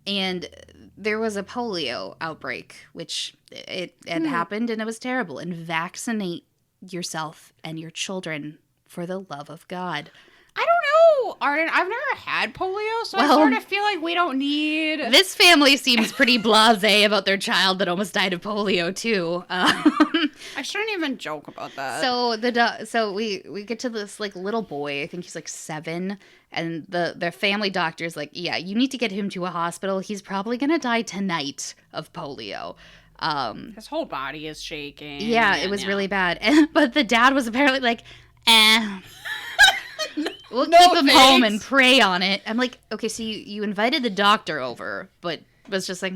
And there was a polio outbreak, which it had happened, and it was terrible. And vaccinate yourself and your children for the love of God. I don't know Arden, I've never had polio, so Well, I sort of feel like we don't need... This family seems pretty blasé about their child that almost died of polio, too. I shouldn't even joke about that. So we get to this, like, little boy. I think he's, like, 7. And their family doctor's like, yeah, you need to get him to a hospital. He's probably going to die tonight of polio. His whole body is shaking. Yeah, it was really bad. But the dad was apparently like, we'll keep him home and pray on it. I'm like, okay, so you invited the doctor over, but was just like,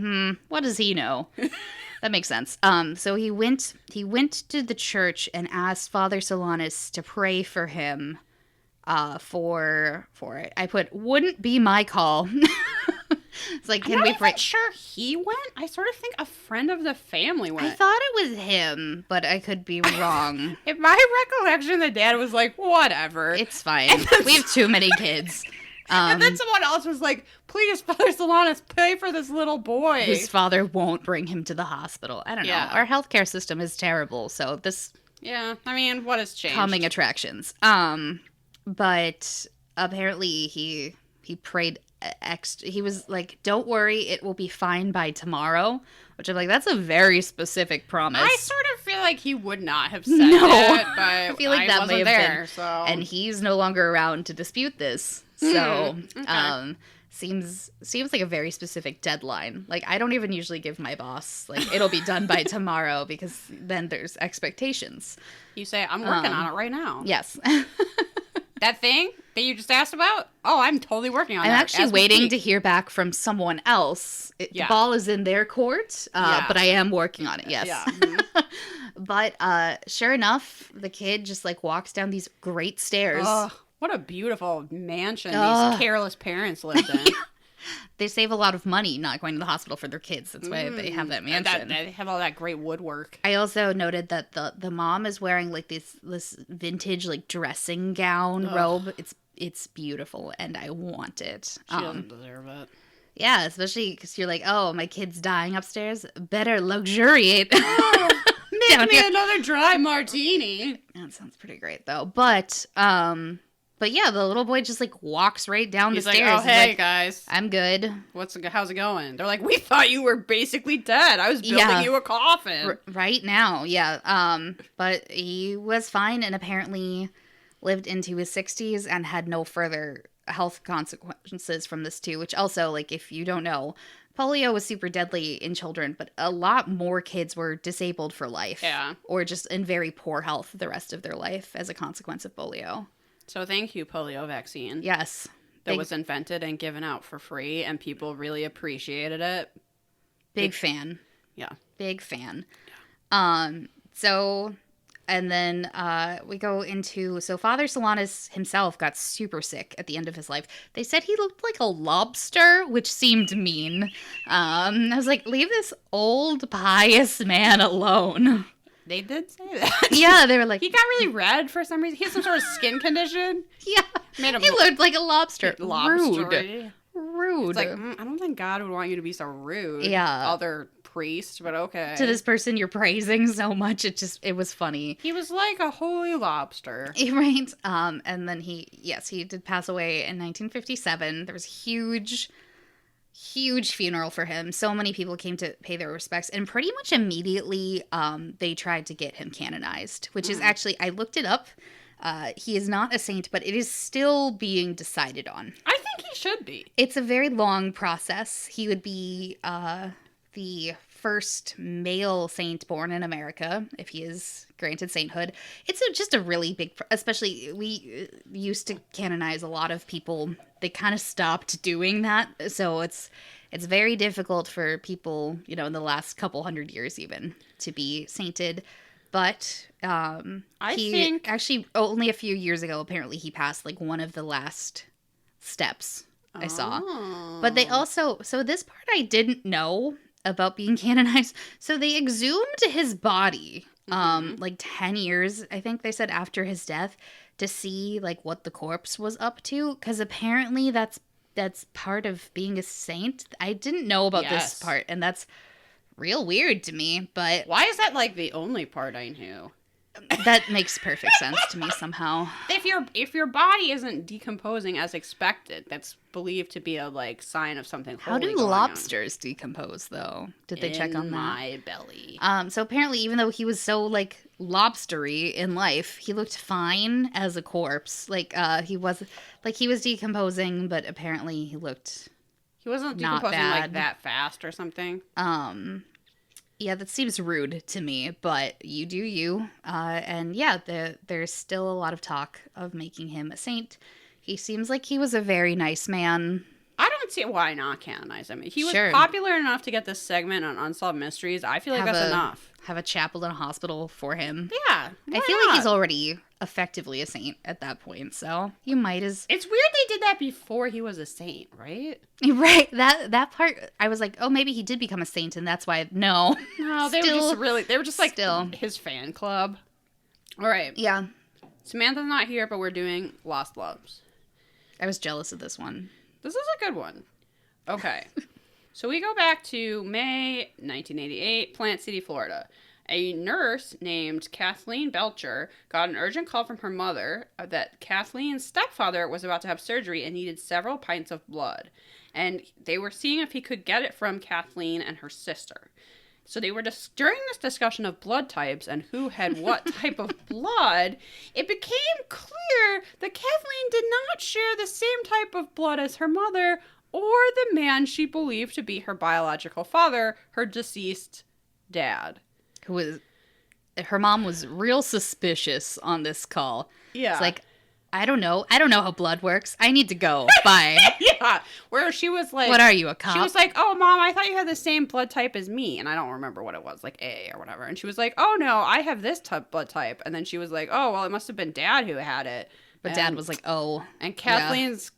what does he know? That makes sense. So he went to the church and asked Father Solanus to pray for him for it. I put, wouldn't be my call. It's like, can we pray? I'm not sure he went. I sort of think a friend of the family went. I thought it was him, but I could be wrong. In my recollection, the dad was like, whatever. It's fine. We have too many kids. And then someone else was like, please, Father Solanus, pray for this little boy. Whose father won't bring him to the hospital. I don't know. Our healthcare system is terrible, so this... Yeah, I mean, what has changed? Calming attractions. But apparently he prayed... he was like, don't worry, it will be fine by tomorrow, which I'm like, that's a very specific promise. I sort of feel like he would not have said it, but I feel like that may have been. So. And he's no longer around to dispute this. So, okay. Seems like a very specific deadline. Like, I don't even usually give my boss, like, it'll be done by tomorrow, because then there's expectations. You say, I'm working on it right now. Yes. That thing that you just asked about? Oh, I'm totally working on that. I'm actually waiting to hear back from someone else. The ball is in their court, but I am working on it, yes. Yeah. Mm-hmm. But sure enough, the kid just, like, walks down these great stairs. Oh, what a beautiful mansion these careless parents lived in. They save a lot of money not going to the hospital for their kids. That's why they have that mansion. They have all that great woodwork. I also noted that the mom is wearing, like, this vintage, like, dressing gown robe. It's beautiful, and I want it. She doesn't deserve it. Yeah, especially because you're like, oh, my kid's dying upstairs. Better luxuriate. Make me another dry martini. That sounds pretty great, though. But yeah, the little boy just, like, walks right down the stairs. Like, oh, hey, like, guys. I'm good. How's it going? They're like, we thought you were basically dead. I was building you a coffin. Right now, yeah. But he was fine and apparently lived into his 60s and had no further health consequences from this, too. Which also, like, if you don't know, polio was super deadly in children, but a lot more kids were disabled for life. Yeah. Or just in very poor health the rest of their life as a consequence of polio. So thank you, polio vaccine. Yes. That was invented and given out for free, and people really appreciated it. Big fan. Yeah. Big fan. Yeah. So, and then we go into, so Father Solanus himself got super sick at the end of his life. They said he looked like a lobster, which seemed mean. I was like, leave this old, pious man alone. They did say that. Yeah, they were like... He got really red for some reason. He had some sort of skin condition. Yeah. He looked like a lobster. Lobster. Rude. It's like, I don't think God would want you to be so rude. Yeah. Other priest, but okay. To this person you're praising so much, it was funny. He was like a holy lobster. Right. And then he did pass away in 1957. There was huge funeral for him. So many people came to pay their respects, and pretty much immediately they tried to get him canonized, which is actually, I looked it up. He is not a saint, but it is still being decided on. I think he should be. It's a very long process. He would be the first male saint born in America if he is granted sainthood. It's just a really big, especially we used to canonize a lot of people. They kind of stopped doing that, so it's very difficult for people, in the last couple hundred years even, to be sainted. But I think actually only a few years ago, apparently he passed like one of the last steps I saw. But they also, so this part I didn't know about being canonized. So they exhumed his body like 10 years, I think they said, after his death, to see like what the corpse was up to, because apparently that's part of being a saint. I didn't know about this part, and that's real weird to me. But why is that like the only part I knew? That makes perfect sense to me somehow. If your body isn't decomposing as expected, that's believed to be a sign of something How holy do going lobsters decompose, though? Did they check on in that? my belly. So apparently, even though he was so lobstery in life, he looked fine as a corpse. He was decomposing, but apparently he looked He wasn't not decomposing bad. that fast or something. Yeah, that seems rude to me, but you do you. And yeah, there's still a lot of talk of making him a saint. He seems like he was a very nice man. I don't see why not canonize him. He was Sure. popular enough to get this segment on Unsolved Mysteries. I feel like that's enough. Have a chapel and a hospital for him. Yeah. I feel like he's already effectively a saint at that point, so you might as... It's weird they did that before he was a saint, right? Right, that part, I was like, oh, maybe he did become a saint, and that's why... No. No, they were just his fan club. All right. Yeah. Samantha's not here, but we're doing Lost Loves. I was jealous of this one. This is a good one. Okay. So we go back to May 1988, Plant City, Florida. A nurse named Kathleen Belcher got an urgent call from her mother that Kathleen's stepfather was about to have surgery and needed several pints of blood. And they were seeing if he could get it from Kathleen and her sister. So they were during this discussion of blood types and who had what type of blood, it became clear that Kathleen did not share the same type of blood as her mother or the man she believed to be her biological father, her deceased dad. Her mom was real suspicious on this call. Yeah. It's like, I don't know how blood works. I need to go. Bye. Yeah. Where she was like... What are you, a cop? She was like, oh, Mom, I thought you had the same blood type as me. And I don't remember what it was, like A or whatever. And she was like, oh, no, I have this blood type. And then she was like, oh, well, it must have been Dad who had it. But Dad was like, oh. And Kathleen's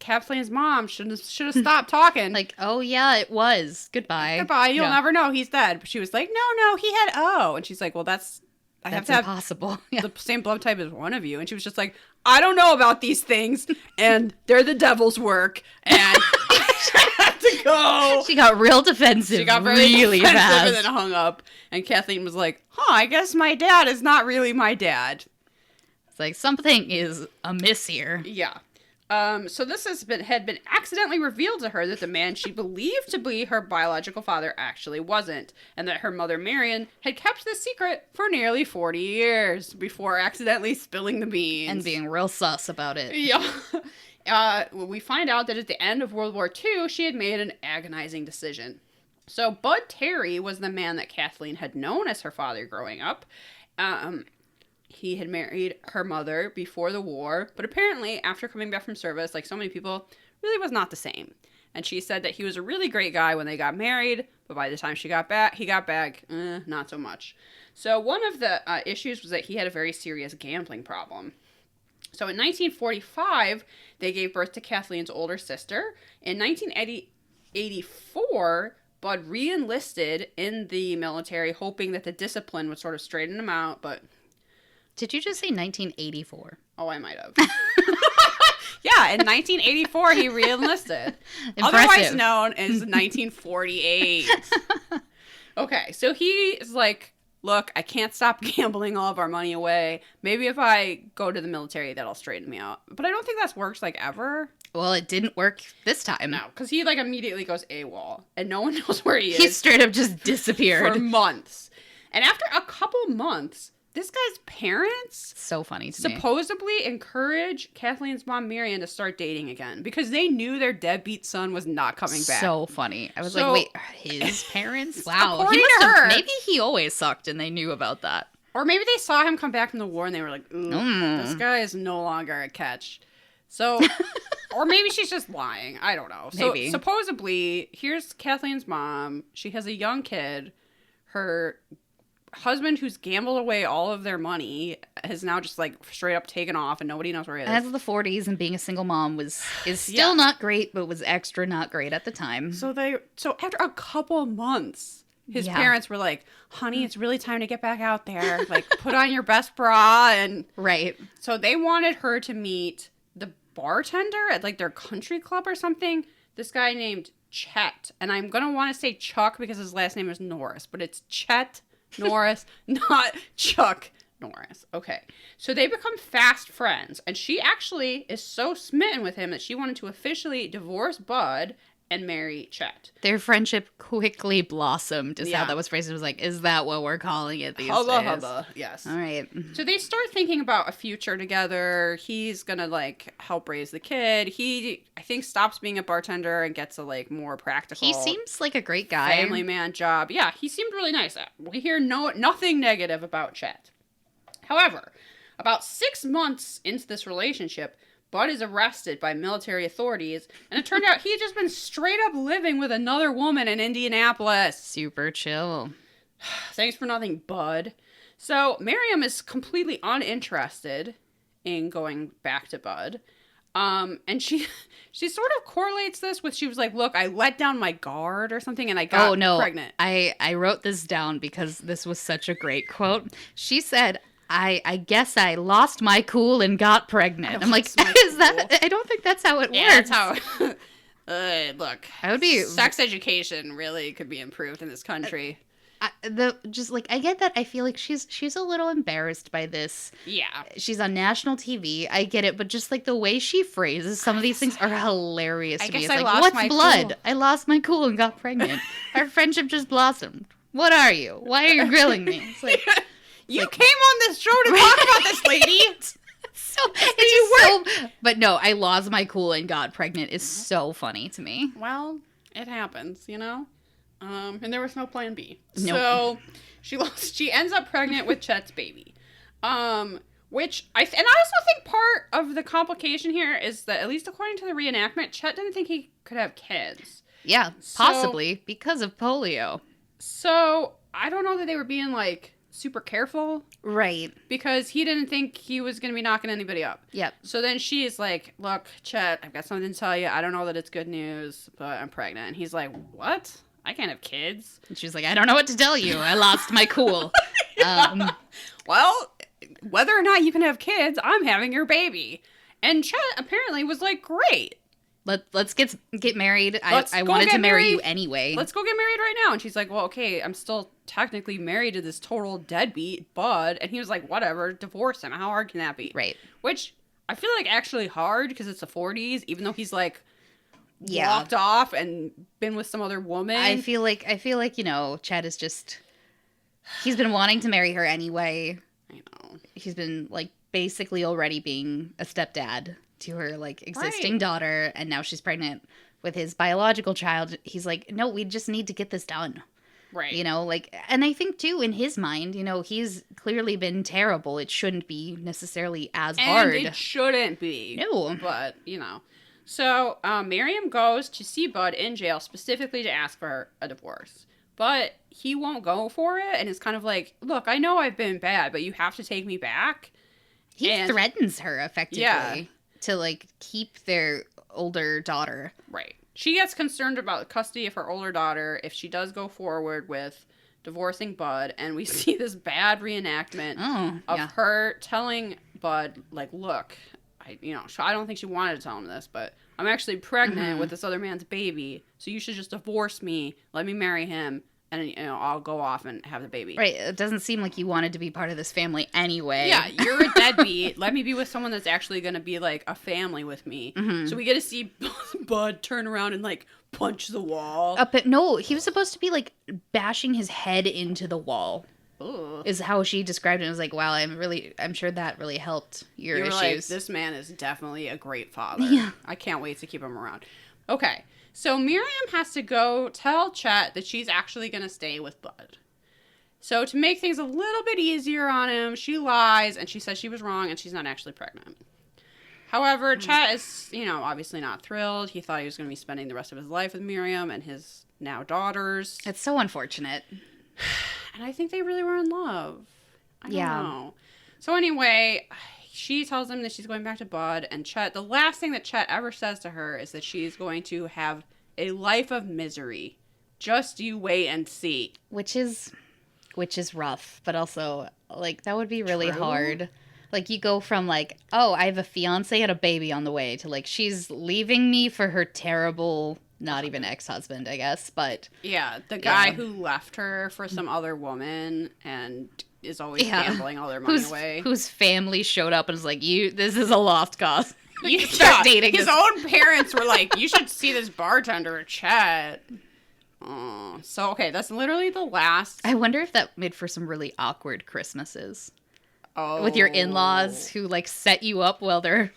mom should have stopped talking. Like, oh, yeah, it was. Goodbye. Goodbye. You'll never know. He's dead. But she was like, no, he had O. And she's like, well, that's have to have impossible. Yeah. The same blood type as one of you. And she was just like, I don't know about these things, and they're the devil's work, and I have to go. She got real defensive. She got really defensive fast. And then hung up. And Kathleen was like, I guess my dad is not really my dad. It's like, something is amiss here. Yeah. So this had been accidentally revealed to her that the man she believed to be her biological father actually wasn't, and that her mother Marion had kept this secret for nearly 40 years before accidentally spilling the beans. And being real sus about it. Yeah. We find out that at the end of World War II, she had made an agonizing decision. So Bud Terry was the man that Kathleen had known as her father growing up. He had married her mother before the war, but apparently after coming back from service, like so many people, really was not the same. And she said that he was a really great guy when they got married, but by the time he got back, not so much. So one of the issues was that he had a very serious gambling problem. So in 1945, they gave birth to Kathleen's older sister. In 1984, Bud re-enlisted in the military, hoping that the discipline would sort of straighten him out, but... Did you just say 1984? Oh, I might have. Yeah, in 1984, he re-enlisted. Otherwise known as 1948. Okay, so he is like, look, I can't stop gambling all of our money away. Maybe if I go to the military, that'll straighten me out. But I don't think that works, ever. Well, it didn't work this time. No, because he, immediately goes AWOL, and no one knows where he is. He straight up just disappeared. For months. And after a couple months... This guy's parents so funny to supposedly encourage Kathleen's mom, Marion, to start dating again because they knew their deadbeat son was not coming back. So funny. I was like, wait, his parents? Wow. According to her. Maybe he always sucked and they knew about that. Or maybe they saw him come back from the war and they were like, this guy is no longer a catch. So, or maybe she's just lying. I don't know. Maybe. So supposedly, here's Kathleen's mom. She has a young kid. Her husband, who's gambled away all of their money, has now just straight up taken off and nobody knows where he is. As of the 40s, and being a single mom is still not great, but was extra not great at the time. So after a couple months, his parents were like, honey, it's really time to get back out there. Put on your best bra. And right. So they wanted her to meet the bartender at their country club or something. This guy named Chet. And I'm going to want to say Chuck because his last name is Norris, but it's Chet Norris, not Chuck Norris. Okay. So they become fast friends, and she actually is so smitten with him that she wanted to officially divorce Bud and marry Chet. Their friendship quickly blossomed, is how Yeah. that was phrased. It was like, is that what we're calling it these Hubba days? hubba, yes. All right. So they start thinking about a future together. He's gonna, like, help raise the kid. He, I think, stops being a bartender and gets a, like, more practical... He seems like a great guy. Family man job. Yeah, he seemed really nice. We hear nothing negative about Chet. However, about 6 months into this relationship, Bud is arrested by military authorities, and it turned out he had just been straight up living with another woman in Indianapolis. Super chill. Thanks for nothing, Bud. So Miriam is completely uninterested in going back to Bud. And she sort of correlates this with, she was like, look, I let down my guard or something and I got pregnant. I wrote this down because this was such a great quote. She said, I guess I lost my cool and got pregnant. I'm like, is that? I don't think that's how it works. That's how. Look, I would be sex education really could be improved in this country. I get that. I feel like she's a little embarrassed by this. Yeah, she's on national TV. I get it, but just like the way she phrases some of these things are hilarious to me. It's like, what's blood? Cool. I lost my cool and got pregnant. Our friendship just blossomed. What are you? Why are you grilling me? It's like. You came on this show to talk about this, lady. But no, I lost my cool and got pregnant is so funny to me. Well, it happens, you know? And there was no plan B. Nope. So she ends up pregnant with Chet's baby. Which I also think part of the complication here is that, at least according to the reenactment, Chet didn't think he could have kids. Yeah, possibly because of polio. So I don't know that they were being like super careful. Right. Because he didn't think he was going to be knocking anybody up. Yep. So then she's like, look, Chet, I've got something to tell you. I don't know that it's good news, but I'm pregnant. And he's like, what? I can't have kids. And she's like, I don't know what to tell you. I lost my cool. Well, whether or not you can have kids, I'm having your baby. And Chet apparently was like, great. Let's get married. I wanted to marry you anyway. Let's go get married right now. And she's like, well, okay, I'm still technically married to this total deadbeat, Bud. And he was like, whatever, divorce him. How hard can that be? Right. Which I feel like actually hard because it's the 40s, even though he's like walked off and been with some other woman. I feel like, Chad is just, he's been wanting to marry her anyway. I know. He's been like basically already being a stepdad to her like existing daughter, and now she's pregnant with his biological child. He's like, no, we just need to get this done. Right. You know, like, and I think too, in his mind, he's clearly been terrible. It shouldn't be necessarily as hard. And it shouldn't be. No. But, So, Miriam goes to see Bud in jail specifically to ask for a divorce. But he won't go for it, and it's kind of like, look, I know I've been bad, but you have to take me back. He threatens her, effectively, to, like, keep their older daughter. Right. She gets concerned about custody of her older daughter if she does go forward with divorcing Bud, and we see this bad reenactment of her telling Bud, like, look, I don't think she wanted to tell him this, but I'm actually pregnant with this other man's baby, so you should just divorce me, let me marry him, and I'll go off and have the baby. Right. It doesn't seem like you wanted to be part of this family anyway. Yeah, you're a deadbeat. Let me be with someone that's actually going to be like a family with me. Mm-hmm. So we get to see Bud turn around and like punch the wall. No, he was supposed to be like bashing his head into the wall. Ooh. Is how she described it. I was like, wow, I'm sure that really helped your issues. Like, this man is definitely a great father. Yeah. I can't wait to keep him around. Okay. So Miriam has to go tell Chet that she's actually going to stay with Bud. So to make things a little bit easier on him, she lies and she says she was wrong and she's not actually pregnant. However, Chet is, obviously not thrilled. He thought he was going to be spending the rest of his life with Miriam and his now daughters. It's so unfortunate. And I think they really were in love. I don't know. So anyway, she tells him that she's going back to Bud, and Chet, the last thing that Chet ever says to her is that she's going to have a life of misery. Just you wait and see. Which is rough, but also, like, that would be really hard. Like, you go from, like, oh, I have a fiance and a baby on the way, to, like, she's leaving me for her terrible, not even ex-husband, I guess, but... Yeah, the guy who left her for some other woman, and is always gambling all their money away. Whose family showed up and was like, this is a lost cause. You start dating his own parents were like, you should see this bartender, Chet. Oh, so, okay, that's literally the last. I wonder if that made for some really awkward Christmases. With your in-laws who, like, set you up while their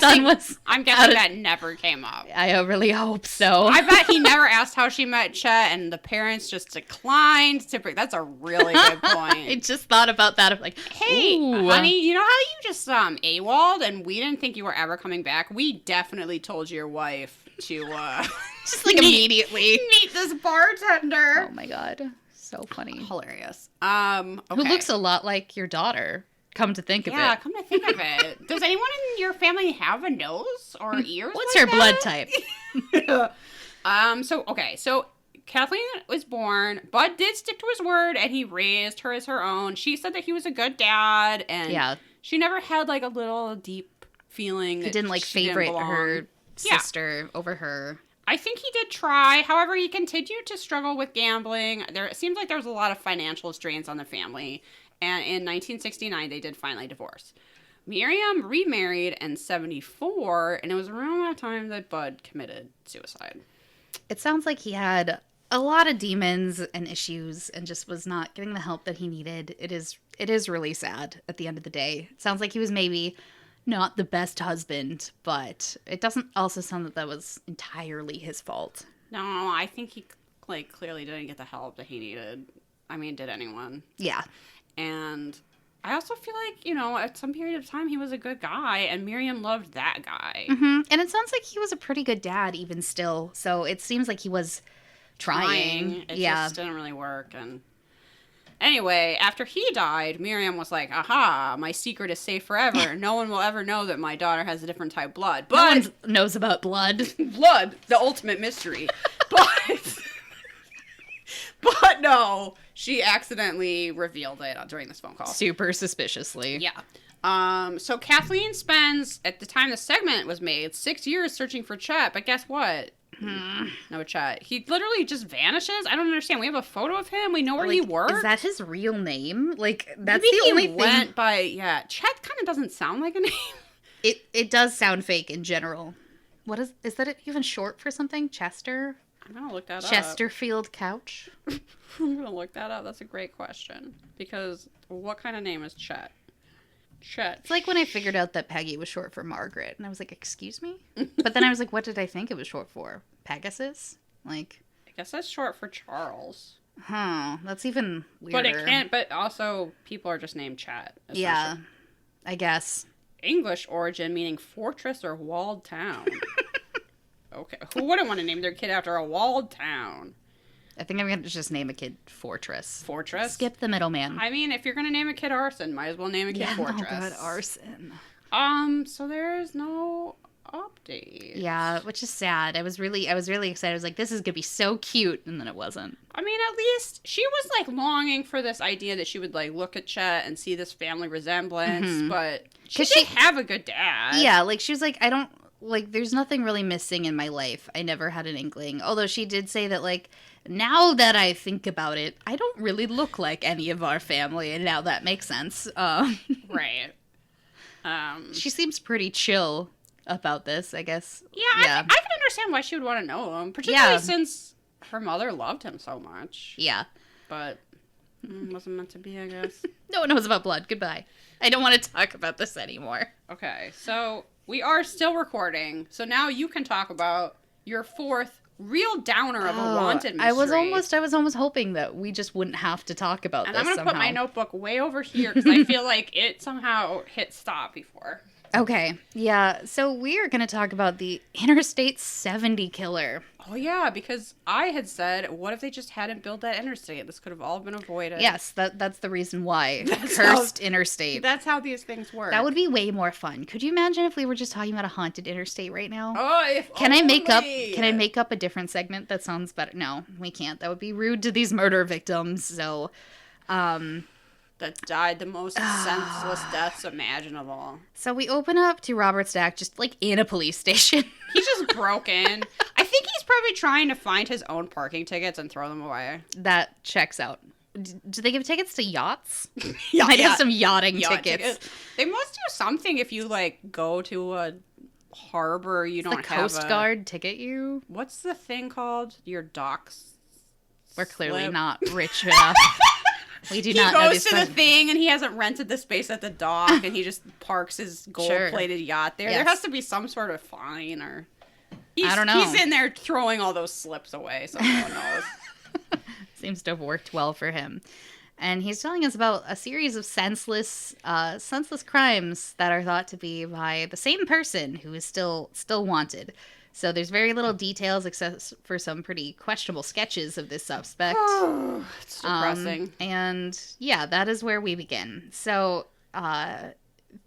son was I'm guessing that never came up. I really hope so. I bet he never asked how she met Chet, and the parents just declined to bring. That's a really good point. I just thought about that. I'm like, hey, honey, you know how you just AWOL'd and we didn't think you were ever coming back? We definitely told your wife to just like immediately meet this bartender. Oh my God. So funny. Hilarious. Okay. Who looks a lot like your daughter, come to think of it. Yeah, come to think of it. Does anyone in your family have a nose or ears? What's her blood type? So Kathleen was born. Bud did stick to his word, and he raised her as her own. She said that he was a good dad, and she never had, like, a little deep feeling that he didn't, like, favorite her sister over her. I think he did try. However, he continued to struggle with gambling. It seems like there was a lot of financial strains on the family. And in 1969, they did finally divorce. Miriam remarried in 1974, and it was around that time that Bud committed suicide. It sounds like he had a lot of demons and issues and just was not getting the help that he needed. It is really sad at the end of the day. It sounds like he was maybe not the best husband, but it doesn't also sound that was entirely his fault. No, I think he, like, clearly didn't get the help that he needed. I mean, did anyone? Yeah. And I also feel like, you know, at some period of time he was a good guy, and Miriam loved that guy. Mm-hmm. And it sounds like he was a pretty good dad even still, so it seems like he was trying. It just didn't really work, and... Anyway, after he died, Miriam was like, aha, my secret is safe forever. No one will ever know that my daughter has a different type of blood. But no one knows about blood. Blood, the ultimate mystery. But no, she accidentally revealed it during this phone call. Super suspiciously. Yeah. So Kathleen spends, at the time the segment was made, 6 years searching for Chet. But guess what? No Chet. He literally just vanishes. I don't understand. We have a photo of him. We know where he worked. Is that his real name? Like, that's maybe the only thing. Went by, Chet kind of doesn't sound like a name. It does sound fake in general. What is that even short for something? Chester? I'm going to look that up. Chesterfield couch? I'm going to look that up. That's a great question. Because what kind of name is Chet? Chet. It's like when I figured out that Peggy was short for Margaret. And I was like, excuse me? But then I was like, what did I think it was short for? Pegasus? Like... I guess that's short for Charles. Huh. That's even weirder. But it can't... But also, people are just named Chet. Yeah. I guess. English origin, meaning fortress or walled town. Okay. Who wouldn't want to name their kid after a walled town? I think I'm going to just name a kid Fortress. Fortress? Skip the middleman. I mean, if you're going to name a kid Arson, might as well name a kid Fortress. Oh, God, Arson. So there's no update. Yeah, which is sad. I was really excited. I was like, this is going to be so cute, and then it wasn't. I mean, at least she was, like, longing for this idea that she would, like, look at Chet and see this family resemblance, but she did have a good dad. Yeah, like, she was like, I don't, like, there's nothing really missing in my life. I never had an inkling. Although she did say that, like, now that I think about it, I don't really look like any of our family, and now that makes sense. Right. She seems pretty chill about this, I guess. Yeah. I can understand why she would want to know him, particularly since her mother loved him so much. Yeah. But wasn't meant to be, I guess. No one knows about blood. Goodbye. I don't want to talk about this anymore. Okay, so we are still recording, so now you can talk about your fourth real downer of a wanted mystery. I was almost hoping that we just wouldn't have to talk about this. And I'm going to put my notebook way over here because I feel like it somehow hit stop before. Okay, yeah, so we are going to talk about the Interstate 70 killer. Oh, yeah, because I had said, what if they just hadn't built that interstate? This could have all been avoided. Yes, that's the reason why. Cursed interstate. That's how these things work. That would be way more fun. Could you imagine if we were just talking about a haunted interstate right now? Oh, if Can only. I make up a different segment that sounds better? No, we can't. That would be rude to these murder victims, so... that died the most senseless deaths imaginable. So we open up to Robert Stack just, like, in a police station. He's just broken. I think he's probably trying to find his own parking tickets and throw them away. That checks out. Do they give tickets to yachts? Yeah, Might have some yachting tickets. They must do something if you like go to a harbor. You don't the have Coast Guard ticket you. What's the thing called? Your docks. We're clearly not rich enough. We do not know He these goes to the thing and he hasn't rented the space at the dock and he just parks his gold-plated yacht there. Yes. There has to be some sort of fine or... I don't know. He's in there throwing all those slips away, so no one knows. Seems to have worked well for him. And he's telling us about a series of senseless crimes that are thought to be by the same person who is still wanted. So there's very little details except for some pretty questionable sketches of this suspect. It's depressing. And yeah, that is where we begin. So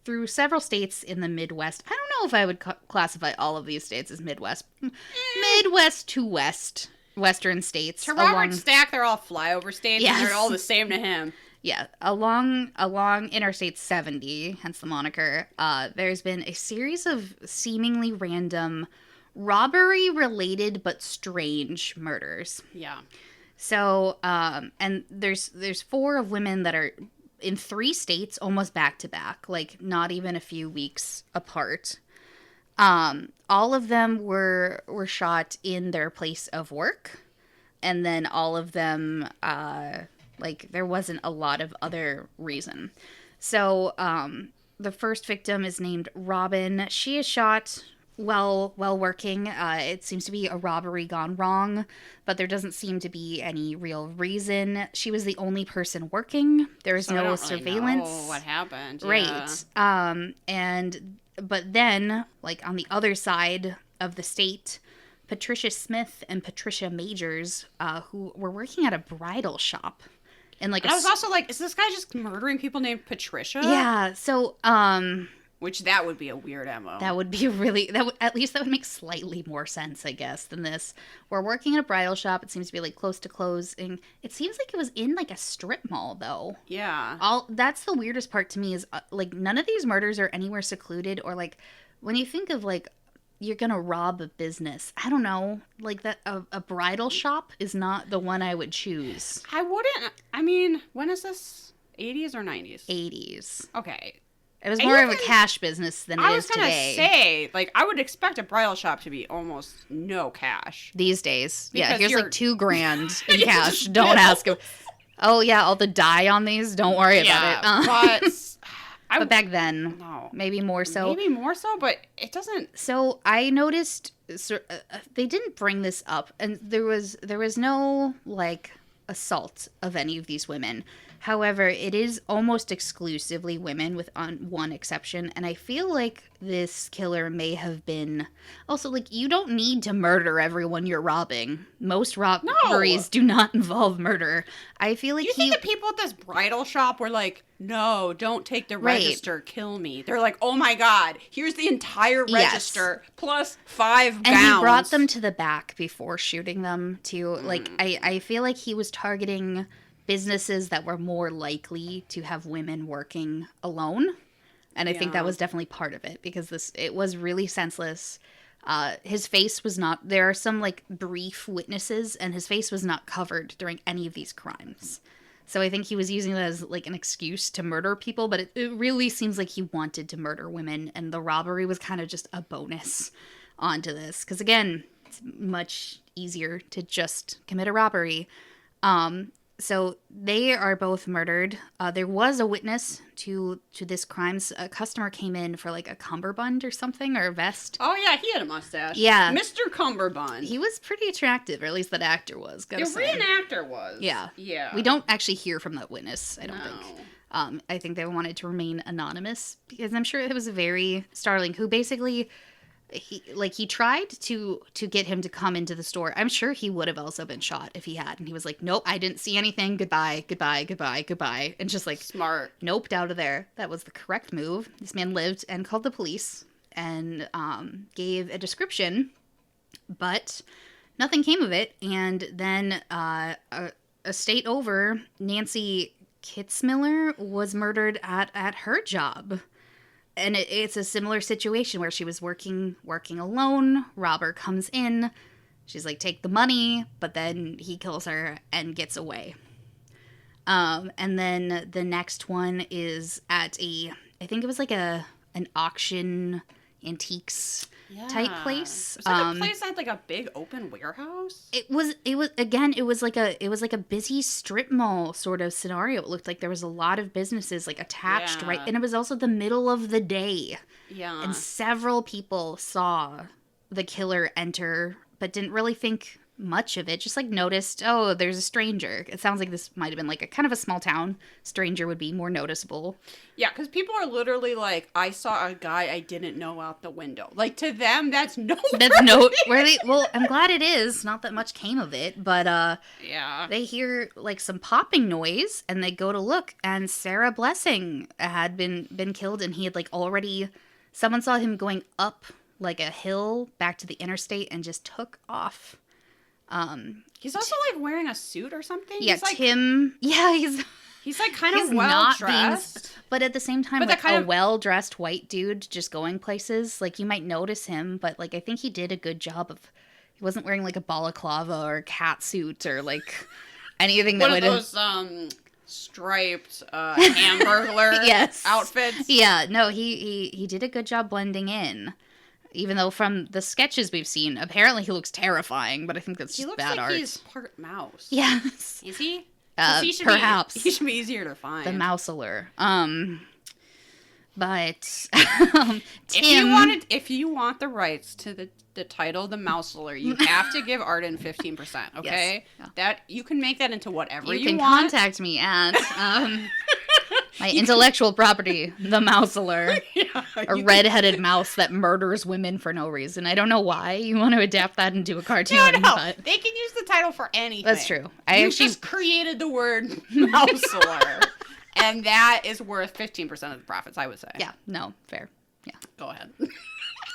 through several states in the Midwest, I don't know if I would classify all of these states as Midwest. Midwest to West, Western states. To Robert Stack, they're all flyover states, yes. And they're all the same to him. Yeah, along Interstate 70, hence the moniker, there's been a series of seemingly random robbery-related but strange murders. Yeah. So, and there's 4 of women that are in 3 states, almost back to back, like not even a few weeks apart. All of them were shot in their place of work, and then all of them, like there wasn't a lot of other reason. So, the first victim is named Robin. She is shot while working. It seems to be a robbery gone wrong, but there doesn't seem to be any real reason. She was the only person working. There was no surveillance. Know what happened? Right. Yeah. But then, like on the other side of the state, Patricia Smith and Patricia Majors, who were working at a bridal shop. And I was also like, is this guy just murdering people named Patricia? Yeah. So, which that would be a weird MO. That would be at least that would make slightly more sense, I guess, than this. We're working at a bridal shop. It seems to be like close to closing. It seems like it was in like a strip mall though. Yeah. That's the weirdest part to me is like none of these murders are anywhere secluded or like when you think of like you're gonna rob a business. I don't know, like that a bridal shop is not the one I would choose. I wouldn't. I mean, when is this? 80s or 90s? 80s. Okay. It was more of a cash business than it is today. I was going to say, like, I would expect a bridal shop to be almost no cash. These days. Because yeah, here's like $2,000 in cash. Don't ask him. Oh, yeah, all the dye on these? Don't worry about it. But back then, no. Maybe more so. Maybe more so, but it doesn't... So I noticed, they didn't bring this up, and there was no, like, assault of any of these women. However, it is almost exclusively women with one exception, and I feel like this killer may have been... Also, like, you don't need to murder everyone you're robbing. Most robberies do not involve murder. I feel like you think the people at this bridal shop were like, no, don't take the register, kill me. They're like, oh my god, here's the entire register, plus 5 gowns. And he brought them to the back before shooting them, too. Like, I feel like he was targeting... businesses that were more likely to have women working alone. And I think that was definitely part of it because it was really senseless. His face was not, there are some like brief witnesses and his face was not covered during any of these crimes. So I think he was using that as like an excuse to murder people, but it really seems like he wanted to murder women and the robbery was kind of just a bonus onto this. Because again, it's much easier to just commit a robbery. So they are both murdered. There was a witness to this crime. A customer came in for like a cummerbund or something, or a vest. Oh, yeah, he had a mustache. Yeah. Mr. Cummerbund. He was pretty attractive, or at least that actor was. The reenactor was. Yeah. Yeah. We don't actually hear from that witness, I don't think. I think they wanted to remain anonymous, because I'm sure it was very startling, who basically... He tried to get him to come into the store. I'm sure he would have also been shot if he had. And he was like, nope, I didn't see anything. Goodbye, goodbye, goodbye, goodbye. And just like... Smart. Noped out of there. That was the correct move. This man lived and called the police and gave a description, but nothing came of it. And then a state over, Nancy Kitzmiller was murdered at her job. And it's a similar situation where she was working alone. Robber comes in. She's like, take the money. But then he kills her and gets away. And then the next one is at I think it was like an auction antiques type place. It was like a place that had like a big open warehouse. It was like a busy strip mall sort of scenario. It looked like there was a lot of businesses like attached, right? And it was also the middle of the day. Yeah. And several people saw the killer enter, but didn't really think much of it. Just like noticed, oh, there's a stranger. It sounds like this might have been like a kind of a small town. Stranger would be more noticeable. Yeah, because people are literally like, I saw a guy I didn't know out the window. Like, to them, that's noteworthy. That's noteworthy. Well, I'm glad it is. Not that much came of it, but yeah, they hear like some popping noise and they go to look, and Sarah Blessing had been killed, and he had like already. Someone saw him going up like a hill back to the interstate and just took off. He's also like wearing a suit or something. Yeah, he's like, Tim. Yeah, he's like kind of well dressed, but at the same time, but like a well dressed white dude just going places. Like you might notice him, but like I think he did a good job of. He wasn't wearing like a balaclava or a cat suit or like anything that would. One of those striped Hamburglar yes. outfits. Yeah, no, he did a good job blending in. Even though from the sketches we've seen, apparently he looks terrifying, but I think that's just bad art. He's part mouse. Yes. Is he? Perhaps. He should be easier to find. The mouseler. But Tim, if you want the rights to the title, the mouseler, you have to give Arden 15%. Okay, yes. That you can make that into whatever you can want. Contact me at my intellectual property, the mouseler, a red-headed mouse that murders women for no reason. I don't know why you want to adapt that into a cartoon. No, but they can use the title for anything. That's true. You just created the word mouseler. And that is worth 15% of the profits, I would say. Yeah, no, fair. Yeah. Go ahead.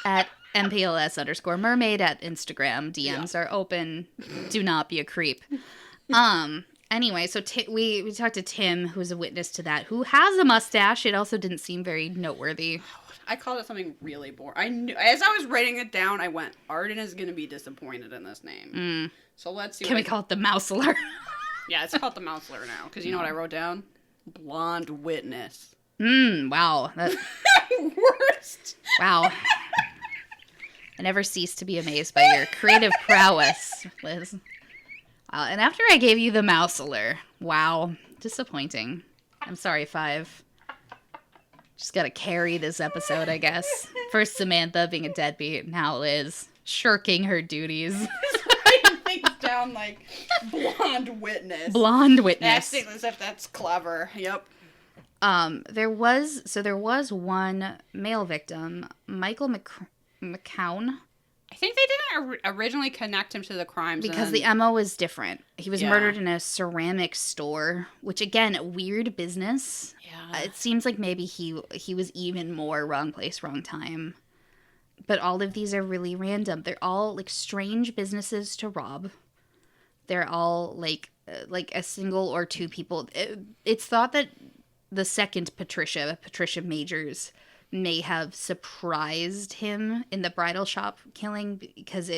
At MPLS_mermaid at Instagram. DMs are open. Do not be a creep. Anyway, so we talked to Tim, who's a witness to that, who has a mustache. It also didn't seem very noteworthy. I called it something really boring. I knew, as I was writing it down, I went, Arden is going to be disappointed in this name. So let's see. Can we call it the mouseler? Yeah, it's called the mouseler now. Because you know what I wrote down? Blonde witness. Wow. Worst. Wow. I never cease to be amazed by your creative prowess, Liz. And after I gave you the mouseler, wow, disappointing. I'm sorry, 5. Just gotta carry this episode, I guess. First Samantha being a deadbeat, now Liz shirking her duties. Writing things down like blonde witness. Blonde witness. Acting as if that's clever. Yep. There was one male victim, Michael McCown. I think they didn't originally connect him to the crimes because the MO is different. He was murdered in a ceramic store, which again, weird business. Yeah. It seems like maybe he was even more wrong place, wrong time. But all of these are really random. They're all like strange businesses to rob. They're all like a single or two people. It's thought that the second Patricia Majors, may have surprised him in the bridal shop killing because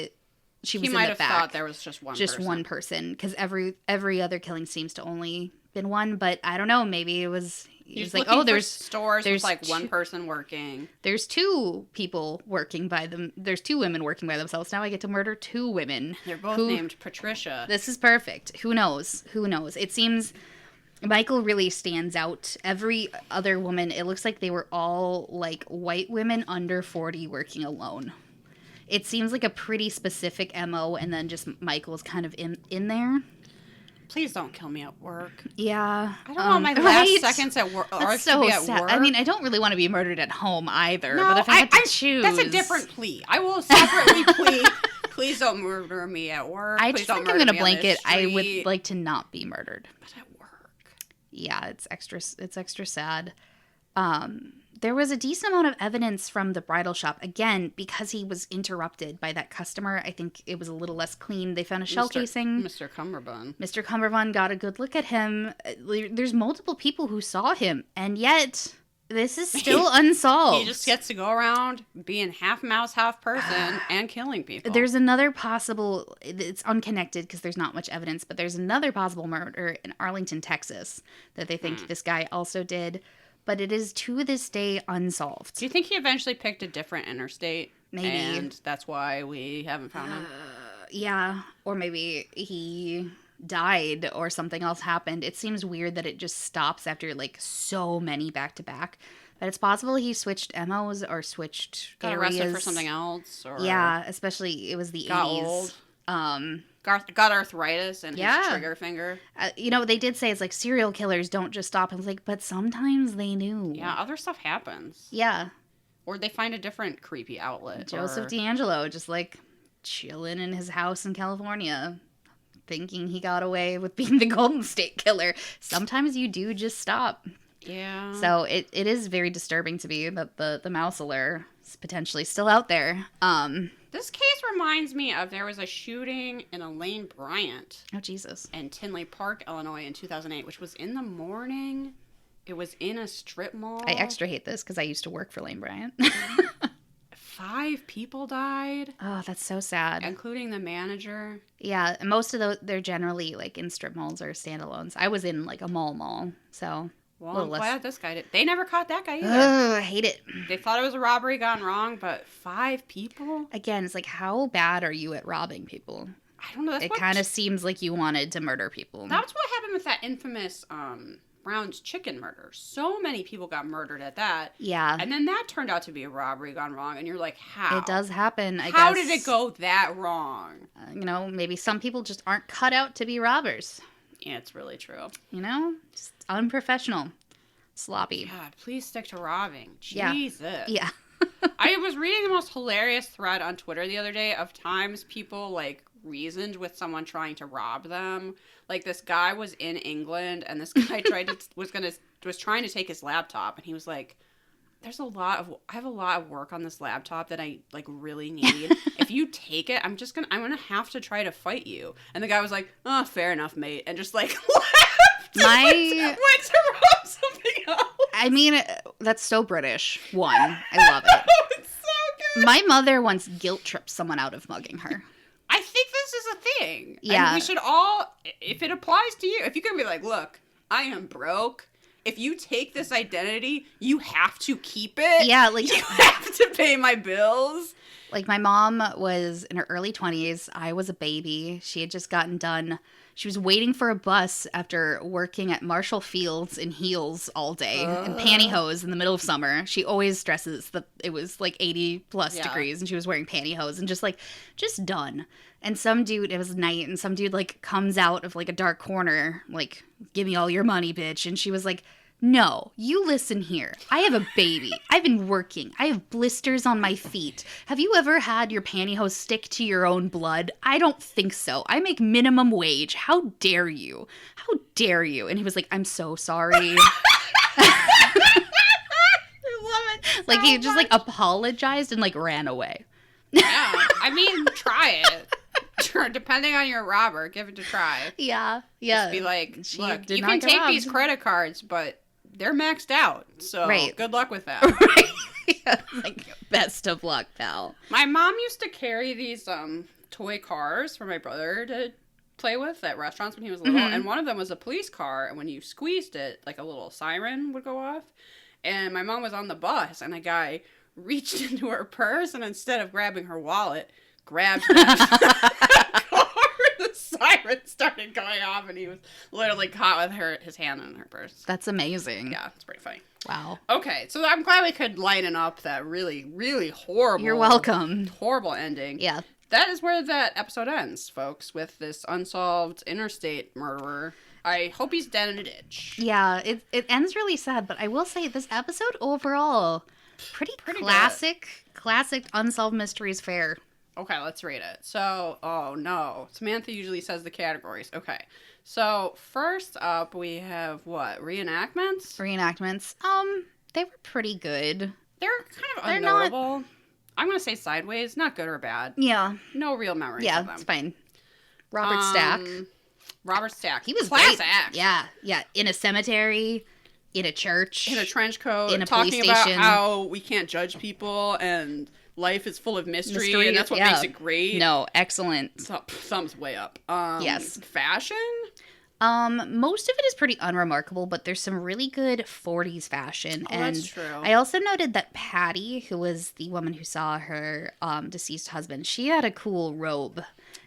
she was in the back. He might have thought there was just one person because every other killing seems to only been one. But I don't know. Maybe it was. He's like, oh, there's stores with like one person working. There's 2 people working by them. There's 2 women working by themselves. Now I get to murder 2 women. They're both named Patricia. This is perfect. Who knows? It seems Michael really stands out. Every other woman, it looks like they were all like white women under 40 working alone. It seems like a pretty specific MO, and then just Michael's kind of in there. Please don't kill me at work. Yeah. I don't want my last seconds at work. That's so sad. Work. I mean, I don't really want to be murdered at home either. No, but if I had to choose, that's a different plea. I will separately plea. Please don't murder me at work. I just think I'm going to blanket. I would like to not be murdered. But at work. Yeah, it's extra sad. There was a decent amount of evidence from the bridal shop. Again, because he was interrupted by that customer, I think it was a little less clean. They found a shell casing. Mr. Cumberbund. Mr. Cumberbund got a good look at him. There's multiple people who saw him, and yet This is still unsolved. He just gets to go around being half mouse, half person and killing people. There's another possible, it's unconnected because there's not much evidence, but there's another possible murder in Arlington, Texas that they think this guy also did, but it is to this day unsolved. Do you think he eventually picked a different interstate? Maybe. And that's why we haven't found him? Yeah, or maybe he died or something else happened. It seems weird that it just stops after like so many back to back. But it's possible he switched MOs or switched Got areas. arrested for something else? Or Yeah, especially it was the got 80s. old. Um, Got arthritis in his trigger finger. they did say it's like serial killers don't just stop. I was like, but sometimes they do. Yeah, other stuff happens. Yeah. Or they find a different creepy outlet. Joseph D'Angelo just like chilling in his house in California, thinking he got away with being the Golden State Killer. Sometimes you do just stop. Yeah. So it is very disturbing to me that the Mouseler is potentially still out there. This case reminds me of there was a shooting in Elaine Bryant Oh, Jesus. in Tinley Park, Illinois in 2008, which was in the morning. It was in a strip mall. I extra hate this because I used to work for Lane Bryant. 5 people died, Oh, that's so sad. including the manager. Yeah, and most of those, they're generally like in strip malls or standalones. I was in like a mall, so. Well, Little I'm less- glad this guy did. They never caught that guy either. Ugh, I hate it. They thought it was a robbery gone wrong, but 5 people? Again, it's like, how bad are you at robbing people? I don't know. That's It what, kind of seems like you wanted to murder people. That's what happened with that infamous Brown's chicken murder. So many people got murdered at that. Yeah. And then that turned out to be a robbery gone wrong. And you're like, how? It does happen, I guess. How did it go that wrong? Maybe some people just aren't cut out to be robbers. Yeah, it's really true. Just unprofessional. Sloppy. God, please stick to robbing. Yeah. Jesus. Yeah. I was reading the most hilarious thread on Twitter the other day of times people like reasoned with someone trying to rob them. Like this guy was in England and this guy was trying to take his laptop and he was like, I have a lot of work on this laptop that I like really need. If you take it, I'm gonna have to try to fight you. And the guy was like, oh, fair enough, mate. And just like left. Went to rob something else. I mean, that's so British. One, I love it. It's so good. My mother once guilt tripped someone out of mugging her. I think this is a thing. Yeah. And we should all, if it applies to you, if you can be like, look, I am broke. If you take this identity, you have to keep it. Yeah, like You have to pay my bills. Like my mom was in her early 20s. I was a baby. She had just gotten done. She was waiting for a bus after working at Marshall Fields in heels all day in pantyhose in the middle of summer. She always stresses that it was like 80 plus degrees and she was wearing pantyhose and just done. And some dude, it was night, and some dude like comes out of like a dark corner, like, give me all your money, bitch. And she was like, no, you listen here. I have a baby. I've been working. I have blisters on my feet. Have you ever had your pantyhose stick to your own blood? I don't think so. I make minimum wage. How dare you? How dare you? And he was like, I'm so sorry. I love it. Like he just like apologized and like ran away. Yeah. I mean, try it. Sure, depending on your robber, give it a try. Yeah. Just be like, She look, did you not can get take robbed. these credit cards, but they're maxed out. So Right. good luck with that. Right. Yeah, like best of luck, pal. My mom used to carry these toy cars for my brother to play with at restaurants when he was little, and one of them was a police car, and when you squeezed it, like a little siren would go off. And my mom was on the bus, and a guy reached into her purse, and instead of grabbing her wallet, grabbed that car. The siren started going off, and he was literally caught with his hand in her purse. That's amazing. Yeah, it's pretty funny. Wow. Okay, so I'm glad we could lighten up that really, really horrible. You're welcome. Horrible ending. Yeah. That is where that episode ends, folks, with this unsolved interstate murderer. I hope he's dead in a ditch. Yeah, it ends really sad, but I will say this episode overall, pretty classic Unsolved Mysteries fare. Okay, let's rate it. So, oh no. Samantha usually says the categories. Okay. So, first up, we have what? Reenactments? Reenactments. They were pretty good. They're kind of They're unknowable. I'm going to say sideways. Not good or bad. Yeah. No real memories Yeah, of them. it's fine. Robert Stack. Robert Stack. He was class great. act. Yeah. In a cemetery. in a church, in a trench coat, in a talking police about station. how we can't judge people and life is full of mystery and that's what makes it great. No, excellent. Thumbs way up. Yes. Fashion? Most of it is pretty unremarkable, but there's some really good 40s fashion. Oh, and that's true. I also noted that Patty, who was the woman who saw her deceased husband, she had a cool robe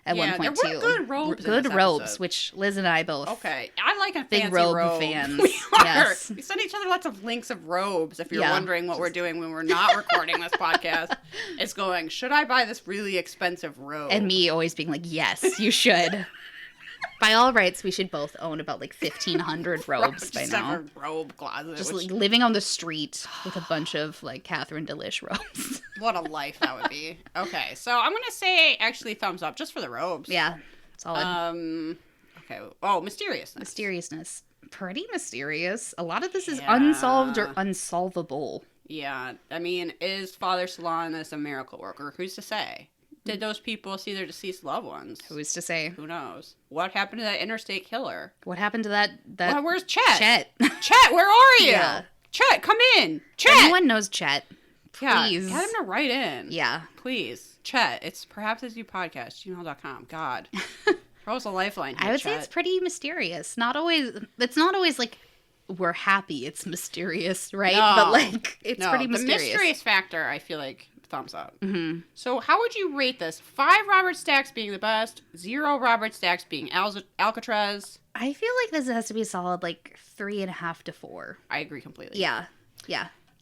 at one point there too. were good robes. Good robes, episode. which Liz and I both. Okay, I like a big fancy robe fans. We are. Yes. We send each other lots of links of robes. If you're wondering what we're doing when we're not recording this podcast, it's going. Should I buy this really expensive robe? And me always being like, yes, you should. By all rights, we should both own about like 1,500 robes by now. Have a robe closet. Just like living on the street with a bunch of like Catherine Delish robes. What a life that would be. Okay, so I'm gonna say actually thumbs up just for the robes. Yeah, solid. Okay. Oh, mysteriousness. Mysteriousness. Pretty mysterious. A lot of this is unsolved or unsolvable. Yeah. I mean, is Father Solanus a miracle worker? Who's to say? Did those people see their deceased loved ones? Who's to say? Who knows? What happened to that interstate killer? What happened to that? Well, where's Chet? Chet. Chet, where are you? Yeah. Chet, come in. Chet. Anyone knows Chet? Please. Yeah, get him to write in. Yeah. Please. Chet, it's perhapsitsyoupodcast, gmail.com. God. Throw us a lifeline here, I would Chet. say it's pretty mysterious. It's not always like we're happy it's mysterious, right? No. But like it's pretty mysterious. The mysterious factor, I feel like, thumbs up. Mm-hmm. So how would you rate this? 5 Robert Stacks being the best, 0 Robert Stacks being Alcatraz. I feel like this has to be a solid like 3.5 to 4. I agree completely. Yeah.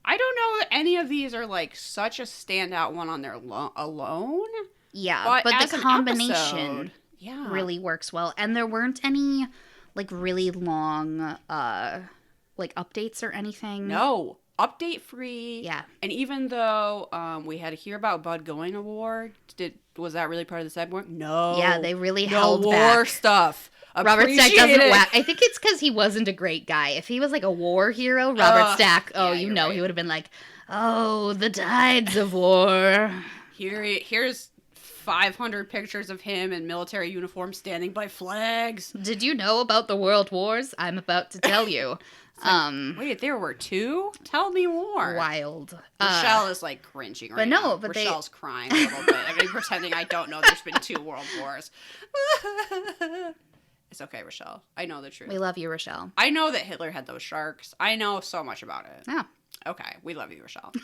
I don't know that any of these are like such a standout one on their alone. Yeah, but the combination episode, really works well. And there weren't any like really long like updates or anything. No. Update free. Yeah. And even though we had to hear about Bud going to war, was that really part of the segment? No. Yeah, they really held war back. Stuff. Robert Stack doesn't whack. I think it's because he wasn't a great guy. If he was like a war hero, Robert Stack, he would have been like, oh, the tides of war. Here's 500 pictures of him in military uniform standing by flags. Did you know about the world wars? I'm about to tell you. Wait, there were 2? Tell me more. Wild. Rochelle is like cringing right now. But Rochelle's crying a little bit. I mean, pretending I don't know there's been 2 world wars. It's okay, Rochelle. I know the truth. We love you, Rochelle. I know that Hitler had those sharks. I know so much about it. Yeah. Okay, we love you, Rochelle. So yeah,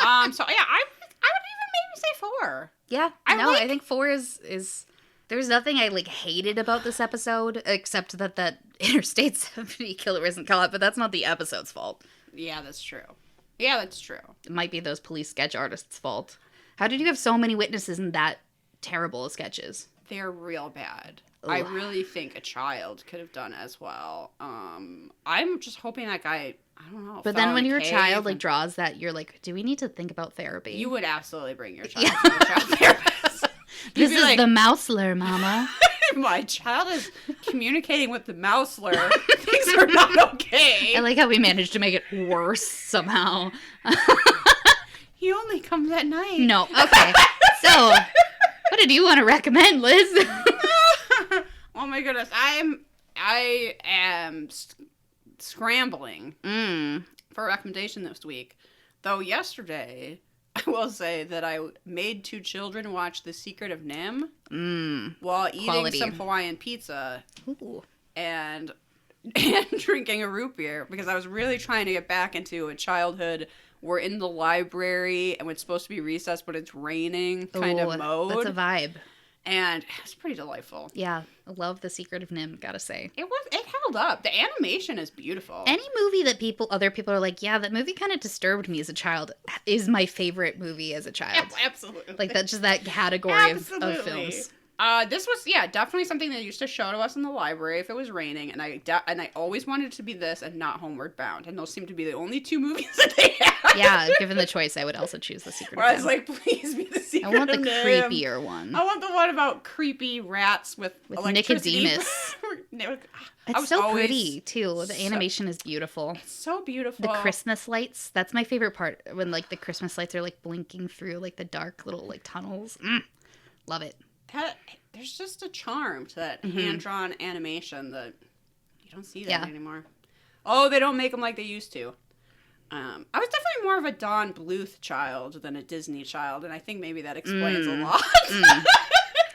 I would even maybe say 4. Yeah. I think 4 is there's nothing I like hated about this episode except that Interstate 70 killer isn't caught, but that's not the episode's fault. Yeah, that's true. It might be those police sketch artists' fault. How did you have so many witnesses in that terrible sketches? They're real bad. Ugh. I really think a child could have done as well. I'm just hoping that guy, I don't know. But then when your child like draws that, you're like, do we need to think about therapy? You would absolutely bring your child to a child therapist. This is like, the mouseler, Mama. My child is communicating with the mouseler. Things are not okay. I like how we managed to make it worse somehow. He only comes at night. No. Okay. So, what did you want to recommend, Liz? Oh my goodness. I am scrambling for a recommendation this week. Though yesterday, I will say that I made 2 children watch The Secret of NIMH while eating some Hawaiian pizza. Ooh. And drinking a root beer because I was really trying to get back into a childhood. We're in the library and it's supposed to be recess, but it's raining kind of mode. That's a vibe. And it's pretty delightful. Yeah, I love The Secret of NIMH, gotta say. It held up. The animation is beautiful. Any movie that other people are like, yeah, that movie kind of disturbed me as a child, is my favorite movie as a child. Absolutely. Like, that's just that category of films. This was, definitely something they used to show to us in the library if it was raining, and I always wanted it to be this and not Homeward Bound, and those seem to be the only 2 movies that they had. Yeah, given the choice, I would also choose The Secret of NIMH. I was like, please be The Secret of NIMH. I want the creepier one. I want the one about creepy rats with Nicodemus. It's so pretty, too. The animation is beautiful. It's so beautiful. The Christmas lights, that's my favorite part, when, like, the Christmas lights are, like, blinking through, like, the dark little, like, tunnels. Love it. There's just a charm to that hand-drawn animation that you don't see that anymore. Oh, they don't make them like they used to. I was definitely more of a Don Bluth child than a Disney child, and I think maybe that explains a lot.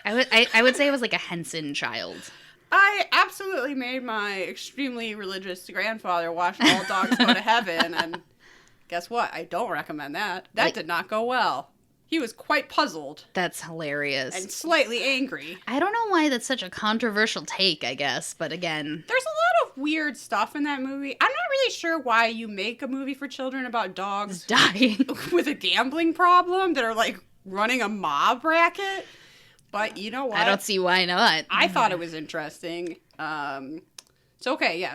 I would say I was like a Henson child. I absolutely made my extremely religious grandfather watch All Dogs Go to Heaven, and guess what? I don't recommend that. That did not go well. He was quite puzzled. That's hilarious. And slightly angry. I don't know why that's such a controversial take, I guess, but again... There's a lot of weird stuff in that movie. I'm not really sure why you make a movie for children about dogs dying with a gambling problem that are, like, running a mob racket. But you know what? I don't see why not. I thought it was interesting. So, okay, yeah.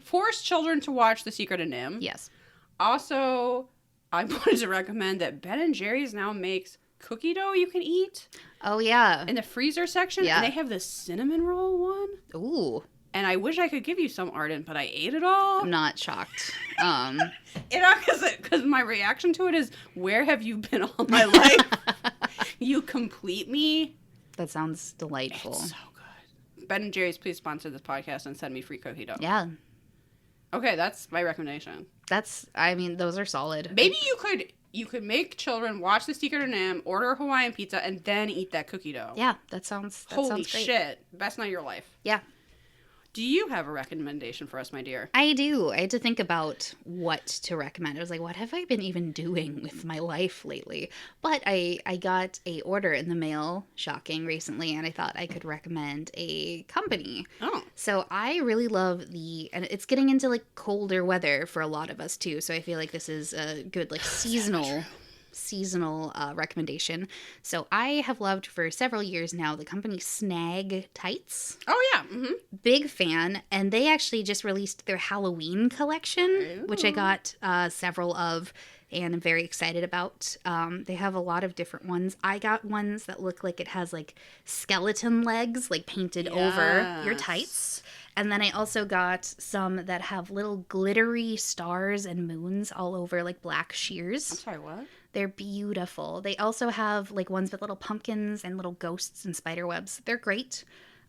Force children to watch The Secret of NIMH. Yes. Also... I wanted to recommend that Ben & Jerry's now makes cookie dough you can eat. Oh, yeah. In the freezer section. Yeah. And they have the cinnamon roll one. Ooh. And I wish I could give you some, Arden, but I ate it all. I'm not shocked. Because my reaction to it is, where have you been all my life? You complete me. That sounds delightful. It's so good. Ben & Jerry's, please sponsor this podcast and send me free cookie dough. Yeah. Okay, that's my recommendation. Those are solid. Maybe you could make children watch The Secret of NIMH, order a Hawaiian pizza, and then eat that cookie dough. Yeah, that sounds great. Holy shit. Best night of your life. Yeah. Do you have a recommendation for us, my dear? I do. I had to think about what to recommend. I was like, what have I been even doing with my life lately? But I got a order in the mail, shocking, recently, and I thought I could recommend a company. Oh. So I really love and it's getting into like colder weather for a lot of us too. So I feel like this is a good like seasonal recommendation. So I have loved for several years now the company Snag Tights. Oh yeah. Mm-hmm. Big fan. And they actually just released their Halloween collection, which I got several of and I'm very excited about. They have a lot of different ones. I got ones that look like it has like skeleton legs like painted over your tights. And then I also got some that have little glittery stars and moons all over like black shears. I'm sorry, what? They're beautiful. They also have like ones with little pumpkins and little ghosts and spider webs. They're great.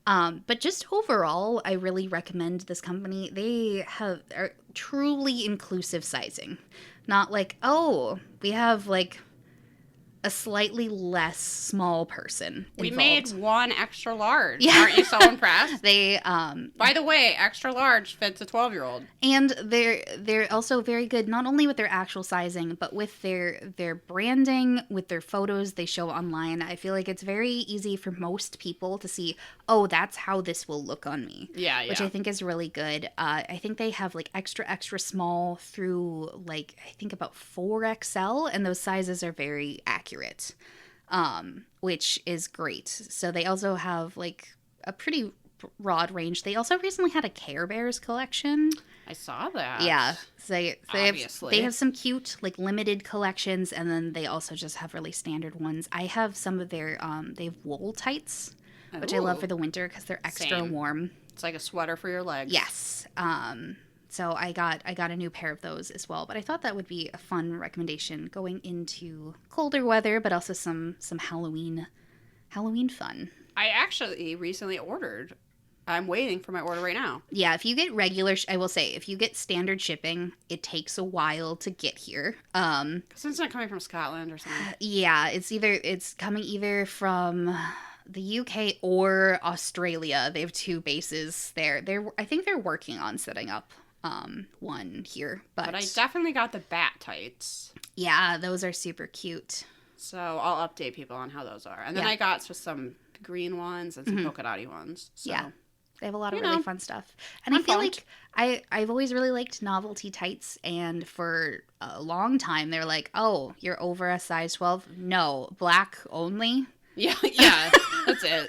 But just overall, I really recommend this company. They are truly inclusive sizing. Not like, oh, we have like a slightly less small person involved. We made one extra large. Yeah. Aren't you so impressed? They by the way, extra large fits a 12-year-old. And they're also very good not only with their actual sizing, but with their branding, with their photos they show online. I feel like it's very easy for most people to see, oh, that's how this will look on me. Yeah. Which I think is really good. I think they have like extra small through like I think about 4XL, and those sizes are very accurate. Which is great. So they also have like a pretty broad range. They also recently had a Care Bears collection. I saw that. Yeah. So they have some cute like limited collections, and then they also just have really standard ones. I have some of their they have wool tights, which I love for the winter because they're extra warm. It's like a sweater for your legs. Yes. So I got a new pair of those as well. But I thought that would be a fun recommendation going into colder weather, but also some Halloween fun. I actually recently ordered. I'm waiting for my order right now. Yeah, if you get regular, I will say, if you get standard shipping, it takes a while to get here. Because it's not coming from Scotland or something. Yeah, it's coming either from the UK or Australia. They have 2 bases there. I think they're working on setting up one here, but I definitely got the bat tights. Yeah, those are super cute. So I'll update people on how those are. And then I got just some green ones and some polka dotty ones. So, yeah, they have a lot of really fun stuff. And I feel like I've always really liked novelty tights, and for a long time they're like, oh, you're over a size 12? No, black only. Yeah, that's it.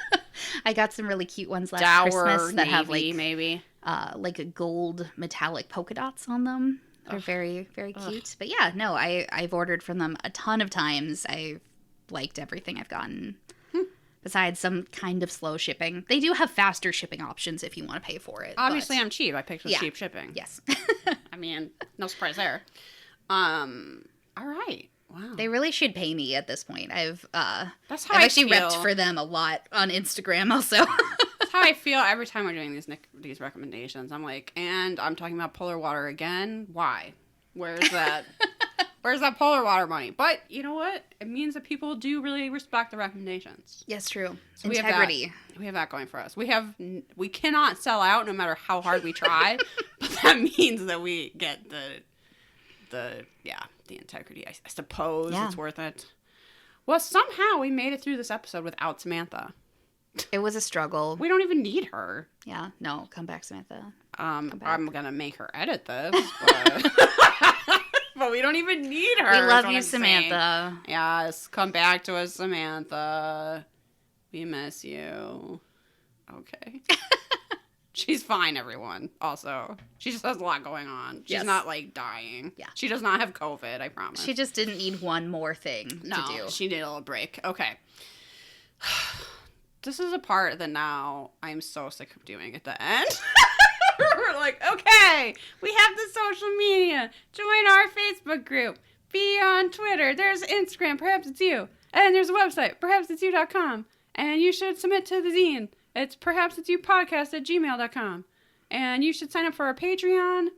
I got some really cute ones last Christmas that have like maybe like a gold metallic polka dots on them. They're very, very cute. But yeah, no, I've ordered from them a ton of times. I've liked everything I've gotten. Besides some kind of slow shipping. They do have faster shipping options if you want to pay for it. Obviously, I'm cheap. I picked with cheap shipping. Yes. I mean, no surprise there. All right. Wow. They really should pay me at this point. I've actually repped for them a lot on Instagram also. That's is how I feel every time we're doing these recommendations. I'm like, and I'm talking about polar water again. Why? Where's that? Where's that polar water money? But you know what? It means that people do really respect the recommendations. Yes, true. So Integrity. We have that going for us. We cannot sell out no matter how hard we try, but that means that we get the integrity. I suppose it's worth it. Well, somehow we made it through this episode without Samantha. It was a struggle. We don't even need her. Yeah, no, come back, Samantha. I'm gonna make her edit this, but, but we don't even need her. We love you, Samantha. Yes, come back to us, Samantha. We miss you. Okay. She's fine, everyone. Also, she just has a lot going on. She's not like dying. Yeah. She does not have COVID, I promise. She just didn't need one more thing to do. She needed a little break. Okay. This is a part that now I'm so sick of doing at the end. We're like, okay, we have the social media. Join our Facebook group. Be on Twitter. There's Instagram, Perhaps It's You. And there's a website, perhapsitsyoupodcast.com. And you should submit to the zine. It's perhapsitsyoupodcast@gmail.com. And you should sign up for our Patreon.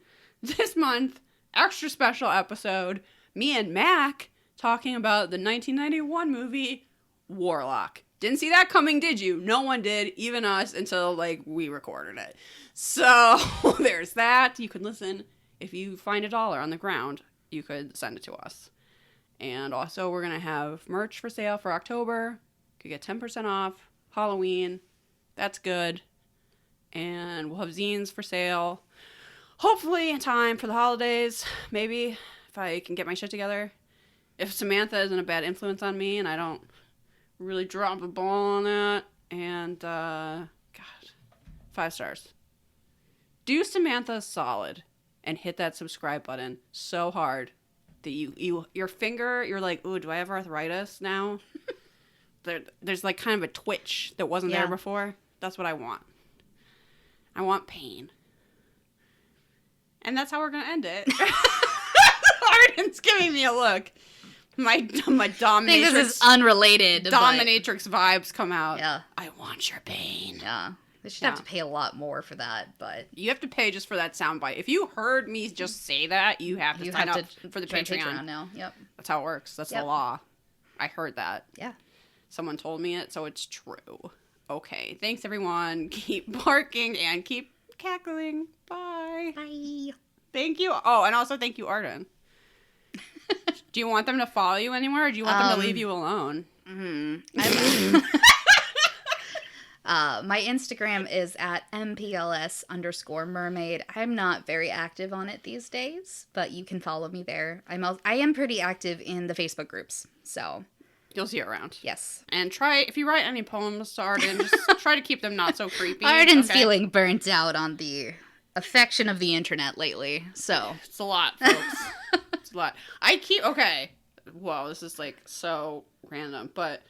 This month, extra special episode, me and Mac talking about the 1991 movie Warlock. Didn't see that coming, did you? No one did, even us, until, we recorded it. So, there's that. You could listen. If you find $1 on the ground, you could send it to us. And also, we're going to have merch for sale for October. You could get 10% off. Halloween. That's good. And we'll have zines for sale. Hopefully in time for the holidays. Maybe, if I can get my shit together. If Samantha isn't a bad influence on me and I don't really drop the ball on that. And, God, 5 stars. Do Samantha a solid and hit that subscribe button so hard that your finger, you're like, ooh, do I have arthritis now? There's like kind of a twitch that wasn't there before. That's what I want. I want pain. And that's how we're going to end it. Arden's giving me a look. My dominatrix. I think this is unrelated. Dominatrix vibes come out. Yeah. I want your pain. Yeah. They should have to pay a lot more for that, but... You have to pay just for that soundbite. If you heard me just say that, you have to sign up for the Patreon. Now. Yep. That's how it works. That's the law. I heard that. Yeah. Someone told me it, so it's true. Okay. Thanks, everyone. Keep barking and keep cackling. Bye. Bye. Thank you. Oh, and also thank you, Arden. Do you want them to follow you anywhere, or do you want them to leave you alone? My Instagram is at mpls_mermaid. I'm not very active on it these days, but you can follow me there. I am pretty active in the Facebook groups, so you'll see it around. Yes. And if you write any poems to Arden, just try to keep them not so creepy. Arden's feeling burnt out on the affection of the internet lately, so it's a lot, folks. It's a lot. Whoa, this is so random, but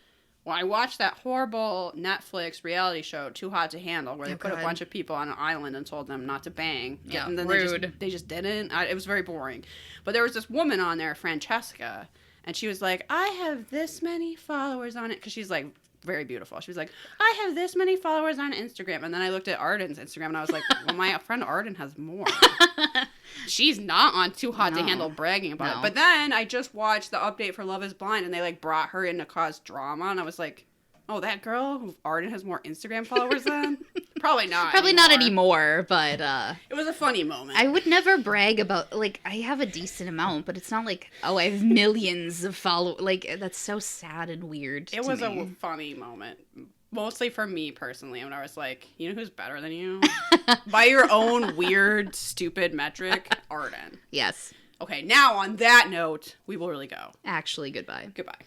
when I watched that horrible Netflix reality show, Too Hot to Handle, where they put a bunch of people on an island and told them not to bang. Yeah, and then rude. They just didn't. It was very boring. But there was this woman on there, Francesca, and she was like, I have this many followers on it, because she's very beautiful. She was like, I have this many followers on Instagram. And then I looked at Arden's Instagram and I was like, well, my friend Arden has more. She's not on Too Hot to Handle bragging about it. But then I just watched the update for Love is Blind and they brought her in to cause drama. And I was like, oh, that girl who Arden has more Instagram followers than? Probably not. Probably not anymore, but it was a funny moment. I would never brag about I have a decent amount, but it's not I have millions of followers. That's so sad and weird. It was a funny moment. Mostly for me personally, when I was like, you know who's better than you? By your own weird, stupid metric, Arden. Yes. Okay, now on that note, we will really go. Actually, goodbye. Goodbye.